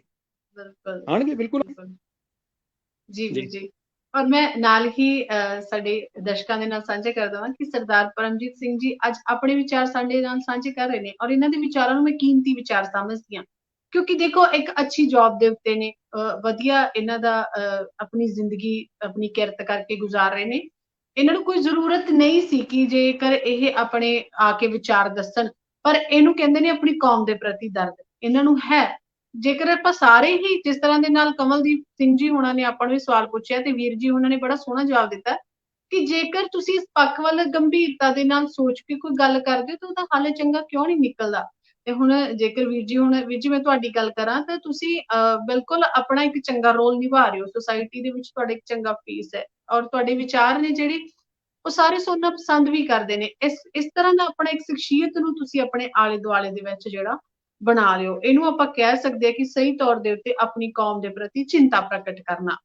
ਆਉਣਗੇ ਬਿਲਕੁਲ
ਜੀ ਵੀਰ ਜੀ। ਔਰ ਮੈਂ ਨਾਲ ਹੀ ਸਾਡੇ ਦਰਸ਼ਕਾਂ ਦੇ ਨਾਲ ਸਾਂਝਾ ਕਰ ਦਵਾਂ ਕਿ ਸਰਦਾਰ ਪਰਮਜੀਤ ਸਿੰਘ ਜੀ ਅੱਜ ਆਪਣੇ ਵਿਚਾਰ ਸਾਡੇ ਨਾਲ ਸਾਂਝੇ ਕਰ ਰਹੇ ਨੇ, ਔਰ ਇਹਨਾਂ ਦੇ ਵਿਚਾਰਾਂ ਨੂੰ ਮੈਂ ਕੀਮਤੀ ਵਿਚਾਰ ਸਮਝਦੀ ਹਾਂ। ਕਿਉਂਕਿ ਦੇਖੋ, ਇੱਕ ਅੱਛੀ ਜੌਬ ਦੇ ਉੱਤੇ ਨੇ, ਵਧੀਆ ਇਹਨਾਂ ਦਾ ਆਪਣੀ ਜ਼ਿੰਦਗੀ ਆਪਣੀ ਕਿਰਤ ਕਰਕੇ ਗੁਜ਼ਾਰ ਰਹੇ ਨੇ। ਇਹਨਾਂ ਨੂੰ ਕੋਈ ਜ਼ਰੂਰਤ ਨਹੀਂ ਸੀ ਕਿ ਜੇਕਰ ਇਹ ਆਪਣੇ ਆ ਕੇ ਵਿਚਾਰ ਦੱਸਣ, ਪਰ ਇਹਨੂੰ ਕਹਿੰਦੇ ਨੇ ਆਪਣੀ ਕੌਮ ਦੇ ਪ੍ਰਤੀ ਦਰਦ ਇਹਨਾਂ ਨੂੰ ਹੈ। ਜੇਕਰ ਆਪਾਂ ਸਾਰੇ ਹੀ ਜਿਸ ਤਰ੍ਹਾਂ ਦੇ ਨਾਲ ਕਮਲਦੀਪ ਸਿੰਘ ਜੀ ਹੋਣਾ ਨੇ ਆਪਾਂ ਨੂੰ ਇਹ ਸਵਾਲ ਪੁੱਛਿਆ ਤੇ ਵੀਰ ਜੀ ਉਹਨਾਂ ਨੇ ਬੜਾ ਸੋਹਣਾ ਜਵਾਬ ਦਿੱਤਾ ਕਿ ਜੇਕਰ ਤੁਸੀਂ ਇਸ ਪੱਖ ਵੱਲ ਗੰਭੀਰਤਾ ਦੇ ਨਾਲ ਸੋਚ ਕੇ ਕੋਈ ਗੱਲ ਕਰਦੇ ਹੋ ਤਾਂ ਉਹਦਾ ਹੱਲ ਚੰਗਾ ਕਿਉਂ ਨਹੀਂ ਨਿਕਲਦਾ। ਤੇ ਹੁਣ ਜੇਕਰ ਵੀਰ ਜੀ ਮੈਂ ਤੁਹਾਡੀ ਗੱਲ ਕਰਾਂ ਤਾਂ ਤੁਸੀਂ ਬਿਲਕੁਲ ਆਪਣਾ ਇੱਕ ਚੰਗਾ ਰੋਲ ਨਿਭਾ ਰਹੇ ਹੋ ਸੁਸਾਇਟੀ ਦੇ ਵਿੱਚ, ਤੁਹਾਡਾ ਇੱਕ ਚੰਗਾ ਫੇਸ ਹੈ ਔਰ ਤੁਹਾਡੇ ਵਿਚਾਰ ਨੇ ਜਿਹੜੇ ਉਹ ਸਾਰੇ ਸੁਣਨਾ ਪਸੰਦ ਵੀ ਕਰਦੇ ਨੇ। ਇਸ ਤਰ੍ਹਾਂ ਦਾ ਆਪਣਾ ਇੱਕ ਸ਼ਖਸੀਅਤ ਨੂੰ ਤੁਸੀਂ ਆਪਣੇ ਆਲੇ ਦੁਆਲੇ ਦੇ ਵਿੱਚ ਜਿਹੜਾ ਬਣਾ ਲਿਓ, ਇਹਨੂੰ ਆਪਾਂ ਕਹਿ ਸਕਦੇ ਹਾਂ ਕਿ ਸਹੀ ਤੌਰ ਦੇ ਉੱਤੇ ਆਪਣੀ ਕੌਮ ਦੇ ਪ੍ਰਤੀ ਚਿੰਤਾ ਪ੍ਰਗਟ ਕਰਨਾ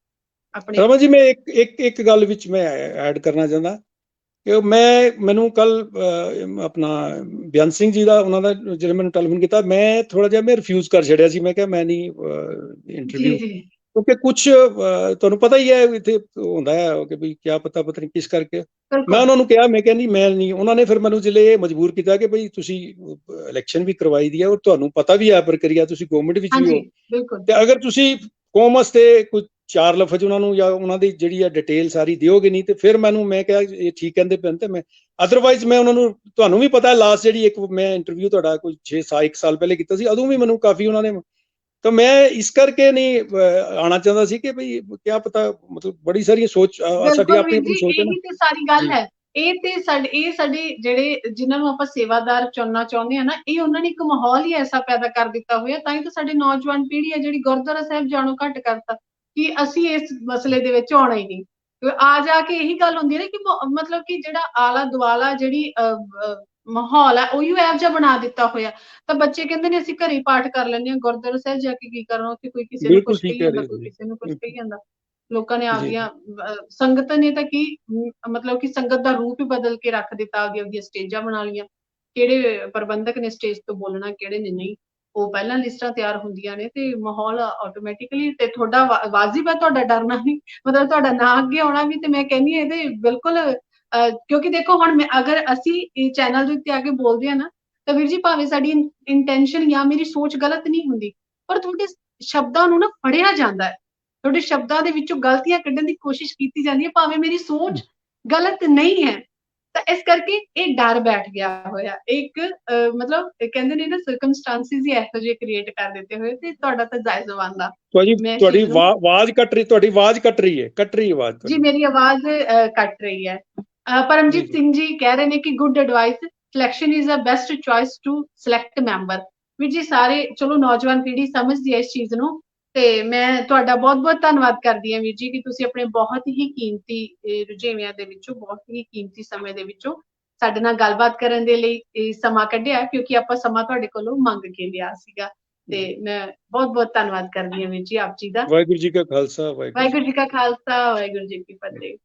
ਆਪਣੇ।
ਰਮਨ ਜੀ, ਮੈਂ ਇੱਕ ਗੱਲ ਵਿੱਚ ਮੈਂ ਐਡ ਕਰਨਾ ਚਾਹੁੰਦਾ ਕਿ ਮੈਨੂੰ ਕੱਲ ਆਪਣਾ ਬਿਆਨ ਸਿੰਘ ਜੀ ਦਾ ਉਹਨਾਂ ਦਾ ਜਿਹੜੇ ਮੈਨੂੰ ਟੈਲੀਫੋਨ ਕੀਤਾ, ਮੈਂ ਥੋੜਾ ਜਿਹਾ ਮੈਂ ਰਿਫਿਊਜ਼ ਕਰ ਛੱਡਿਆ ਸੀ। ਮੈਂ ਕਿਹਾ ਮੈਂ ਨਹੀਂ
ਜੀ
ਇੰਟਰਵਿਊ,
ਜੀ
ਕਿਉਂਕਿ ਕੁਝ ਤੁਹਾਨੂੰ ਪਤਾ ਹੀ ਹੈ ਇੱਥੇ ਹੁੰਦਾ ਹੈ ਕਿ ਵੀ ਕਿਆ ਪਤਾ ਨਹੀਂ ਕਿਸ ਕਰਕੇ। ਮੈਂ
ਬਿਲਕੁਲ
ਉਹਨਾਂ ਨੂੰ ਕਿਹਾ, ਮੈਂ ਕਿਹਾ ਨਹੀਂ, ਉਹਨਾਂ ਨੇ ਫਿਰ ਮੈਨੂੰ ਜਿਹੜੇ ਮਜਬੂਰ ਕੀਤਾ ਕਿ ਬਈ ਤੁਸੀਂ ਇਲੈਕਸ਼ਨ ਵੀ ਕਰਵਾਈ ਦੀ ਹੈ ਔਰ ਤੁਹਾਨੂੰ ਪਤਾ ਵੀ ਹੈ ਪ੍ਰਕਿਰਿਆ, ਤੁਸੀਂ ਗਵਰਨਮੈਂਟ ਵਿੱਚ ਵੀ
ਹਾਂਜੀ
ਹੋ,
ਬਿਲਕੁਲ
ਤੇ ਅਗਰ ਤੁਸੀਂ ਕੌਮ ਵਾਸਤੇ ਕੋਈ ਚਾਰ ਲਫ਼ਜ਼ ਉਹਨਾਂ ਨੂੰ ਜਾਂ ਉਹਨਾਂ ਦੀ ਜਿਹੜੀ ਆ ਡਿਟੇਲ ਸਾਰੀ ਦਿਓਗੇ ਨਹੀਂ ਤੇ ਫਿਰ ਮੈਂ ਕਿਹਾ ਇਹ ਠੀਕ ਕਹਿੰਦੇ ਪੈਣ। ਤੇ ਮੈਂ ਅਦਰਵਾਈਜ਼ ਮੈਂ ਉਹਨਾਂ ਨੂੰ, ਤੁਹਾਨੂੰ ਵੀ ਪਤਾ ਲਾਸਟ ਜਿਹੜੀ ਇੱਕ ਮੈਂ ਇੰਟਰਵਿਊ ਤੁਹਾਡਾ ਕੋਈ 1 ਸਾਲ ਪਹਿਲੇ ਕੀਤਾ ਸੀ, ਉਦੋਂ ਵੀ ਮੈਨੂੰ ਕਾਫੀ ਉਹਨਾਂ ਨੇ, ਤਾਂ ਮੈਂ ਇਸ ਕਰਕੇ ਨਹੀਂ ਆਉਣਾ ਚਾਹੁੰਦਾ ਸੀ ਕਿ ਬਈ ਕਿਆ ਪਤਾ, ਮਤਲਬ ਬੜੀ ਸਾਰੀਆਂ ਸੋਚ ਸਾਡੀ
ਬਿਲਕੁਲ
ਆਪਣੀ
ਵੀਰ
ਆਪਣੀ
ਜੀ,
ਸੋਚ ਹੈ ਨਾ
ਇਹੀ ਤੇ ਸਾਰੀ ਗੱਲ
ਜੀ।
ਹੈ। ਇਹ ਸਾਡੇ ਜਿਹੜੇ ਜਿਨ੍ਹਾਂ ਨੂੰ ਆਪਾਂ ਸੇਵਾਦਾਰ ਚੁਣਨਾ ਚਾਹੁੰਦੇ ਆ ਨਾ, ਇਹ ਉਹਨਾਂ ਨੇ ਇੱਕ ਮਾਹੌਲ ਹੀ ਐਸਾ ਪੈਦਾ ਕਰ ਦਿੱਤਾ ਹੋਇਆ, ਤਾਂ ਹੀ ਤਾਂ ਸਾਡੇ ਨੌਜਵਾਨ ਪੀੜ੍ਹੀ ਹੈ ਜਿਹੜੀ ਗੁਰਦੁਆਰਾ ਸਾਹਿਬ ਜਾਣੋਂ ਘੱਟ ਕਰਤਾ ਕਿ ਅਸੀਂ ਇਸ ਮਸਲੇ ਦੇ ਵਿੱਚ ਆਉਣਾ ਹੀ ਨਹੀਂ। ਆ ਜਾ ਕੇ ਇਹੀ ਗੱਲ ਹੁੰਦੀ ਹੈ ਨਾ ਕਿ ਮਤਲਬ ਕਿ ਜਿਹੜਾ ਆਲਾ ਦੁਆਲਾ ਜਿਹੜੀ ਮਾਹੌਲ ਹੈ ਉਹੀ ਇਹੋ ਜਿਹਾ ਬਣਾ ਦਿੱਤਾ ਹੋਇਆ, ਤਾਂ ਬੱਚੇ ਕਹਿੰਦੇ ਨੇ ਅਸੀਂ ਘਰੇ ਪਾਠ ਕਰ ਲੈਂਦੇ ਹਾਂ, ਗੁਰਦੁਆਰਾ ਸਾਹਿਬ ਜਾ ਕੇ ਕੀ ਕਰਨਾ, ਉੱਥੇ ਕੋਈ ਕਿਸੇ ਨੂੰ
ਬਿਲਕੁਲ
ਕੁਛ
ਠੀਕ
ਕਹੀ
ਕਹਿ
ਜਾਂਦਾ,
ਰਹੇ
ਕੋਈ
ਹੋ
ਕਿਸੇ ਨੂੰ ਕੁਛ
ਜੀ।
ਕਹੀ ਜਾਂਦਾ। ਲੋਕਾਂ ਨੇ
ਜੀ
ਆਪਦੀਆਂ ਸੰਗਤ ਨੇ ਤਾਂ ਕੀ ਮਤਲਬ ਕਿ ਸੰਗਤ ਦਾ ਰੂਪ ਹੀ ਬਦਲ ਕੇ ਰੱਖ ਦਿੱਤਾ, ਆਪਦੀਆਂ ਸਟੇਜਾਂ ਬਣਾ ਲਈਆਂ। ਕਿਹੜੇ ਪ੍ਰਬੰਧਕ ਨੇ ਸਟੇਜ ਤੋਂ ਬੋਲਣਾ, ਕਿਹੜੇ ਨੇ ਨਹੀਂ, ਉਹ ਪਹਿਲਾਂ ਲਿਸਟਾਂ ਤਿਆਰ ਹੁੰਦੀਆਂ ਨੇ ਤੇ ਮਾਹੌਲ ਆਟੋਮੈਟਿਕਲੀ, ਤੇ ਤੁਹਾਡਾ ਵਾਜਿਬ ਹੈ ਤੁਹਾਡਾ ਡਰਨਾ ਨਹੀਂ, ਮਤਲਬ ਤੁਹਾਡਾ ਨਾਂ ਅੱਗੇ ਆਉਣਾ ਵੀ। ਤੇ ਮੈਂ ਕਹਿੰਦੀ ਹਾਂ ਇਹਦੇ ਬਿਲਕੁਲ ਕਿਉਂਕਿ ਦੇਖੋ ਹੁਣ ਅਗਰ ਅਸੀਂ ਇਹ ਚੈਨਲ ਦੇ ਉੱਤੇ ਆ ਕੇ ਬੋਲਦੇ ਹਾਂ ਨਾ, ਤਾਂ ਵੀਰ ਜੀ ਭਾਵੇਂ ਸਾਡੀ ਇੰਟੈਂਸ਼ਨ ਜਾਂ ਮੇਰੀ ਸੋਚ ਗਲਤ ਨਹੀਂ ਹੁੰਦੀ, ਪਰ ਤੁਹਾਡੇ ਸ਼ਬਦਾਂ ਨੂੰ ਨਾ ਫੜਿਆ ਜਾਂਦਾ ਹੈ, ਤੁਹਾਡੇ ਸ਼ਬਦਾਂ ਦੇ ਵਿੱਚੋਂ ਗਲਤੀਆਂ ਕੱਢਣ ਦੀ ਕੋਸ਼ਿਸ਼ ਕੀਤੀ ਜਾਂਦੀ ਹੈ, ਭਾਵੇਂ ਮੇਰੀ ਸੋਚ ਗਲਤ ਨਹੀਂ ਹੈ। ਤਾਂ ਇਸ ਕਰਕੇ ਇਹ ਡਰ ਬੈਠ ਗਿਆ ਹੋਇਆ, ਇੱਕ ਮਤਲਬ ਕਹਿੰਦੇ ਨੇ ਨਾ ਸਰਕਮਸਟੈਂਸਿਸ ਹੀ ਇਹੋ ਜਿਹੇ ਕ੍ਰੀਏਟ ਕਰ ਦਿੱਤੇ ਹੋਏ, ਤੇ ਤੁਹਾਡਾ ਤਾਂ ਜਾਇਜ਼ ਬਣਦਾ ਮੈਂ ਇਸ
ਤੁਹਾਡੀ
ਚੀਜ਼ ਨੂੰ।
ਆਵਾਜ਼ ਕੱਟ ਰਹੀ, ਤੁਹਾਡੀ ਆਵਾਜ਼ ਕੱਟ ਰਹੀ ਹੈ, ਆਵਾਜ਼
ਜੀ
ਤੁਹਾਡੀ।
ਮੇਰੀ ਆਵਾਜ਼ ਕੱਟ ਰਹੀ ਹੈ।
ਜੀ
ਪਰਮਜੀਤ
ਜੀ
ਸਿੰਘ ਜੀ ਕਹਿ ਰਹੇ ਨੇ ਕਿ good advice, selection is a best choice to select member. ਵੀ ਜੀ ਸਾਰੇ ਚਲੋ ਨੌਜਵਾਨ ਪੀੜ੍ਹੀ ਸਮਝਦੀ ਹੈ ਇਸ ਚੀਜ਼ ਨੂੰ, ਤੇ ਮੈਂ ਤੁਹਾਡਾ ਬਹੁਤ ਬਹੁਤ ਧੰਨਵਾਦ ਕਰਦੀ ਹਾਂ ਵੀਰ ਜੀ ਕਿ ਤੁਸੀਂ ਆਪਣੇ ਬਹੁਤ ਹੀ ਕੀਮਤੀ ਰੁਝੇਵਿਆਂ ਦੇ ਵਿੱਚੋਂ, ਬਹੁਤ ਹੀ ਕੀਮਤੀ ਸਮੇਂ ਦੇ ਵਿੱਚੋਂ ਸਾਡੇ ਨਾਲ ਗੱਲਬਾਤ ਕਰਨ ਦੇ ਲਈ ਸਮਾਂ ਕੱਢਿਆ, ਕਿਉਂਕਿ ਆਪਾਂ ਸਮਾਂ ਤੁਹਾਡੇ ਕੋਲੋਂ ਮੰਗ ਕੇ ਲਿਆ ਸੀਗਾ। ਤੇ ਮੈਂ ਬਹੁਤ ਬਹੁਤ ਧੰਨਵਾਦ ਕਰਦੀ ਹਾਂ ਵੀਰ ਜੀ ਆਪ ਜੀ ਦਾ।
ਵਾਹਿਗੁਰੂ ਜੀ ਕਾ ਖਾਲਸਾ, ਵਾਹਿਗੁਰੂ ਜੀ
ਵਾਹਿਗੁਰੂ
ਕੀ
ਜੀ ਕਾ ਖਾਲਸਾ, ਵਾਹਿਗੁਰੂ ਜੀ ਕੀ ਫਤਿਹ।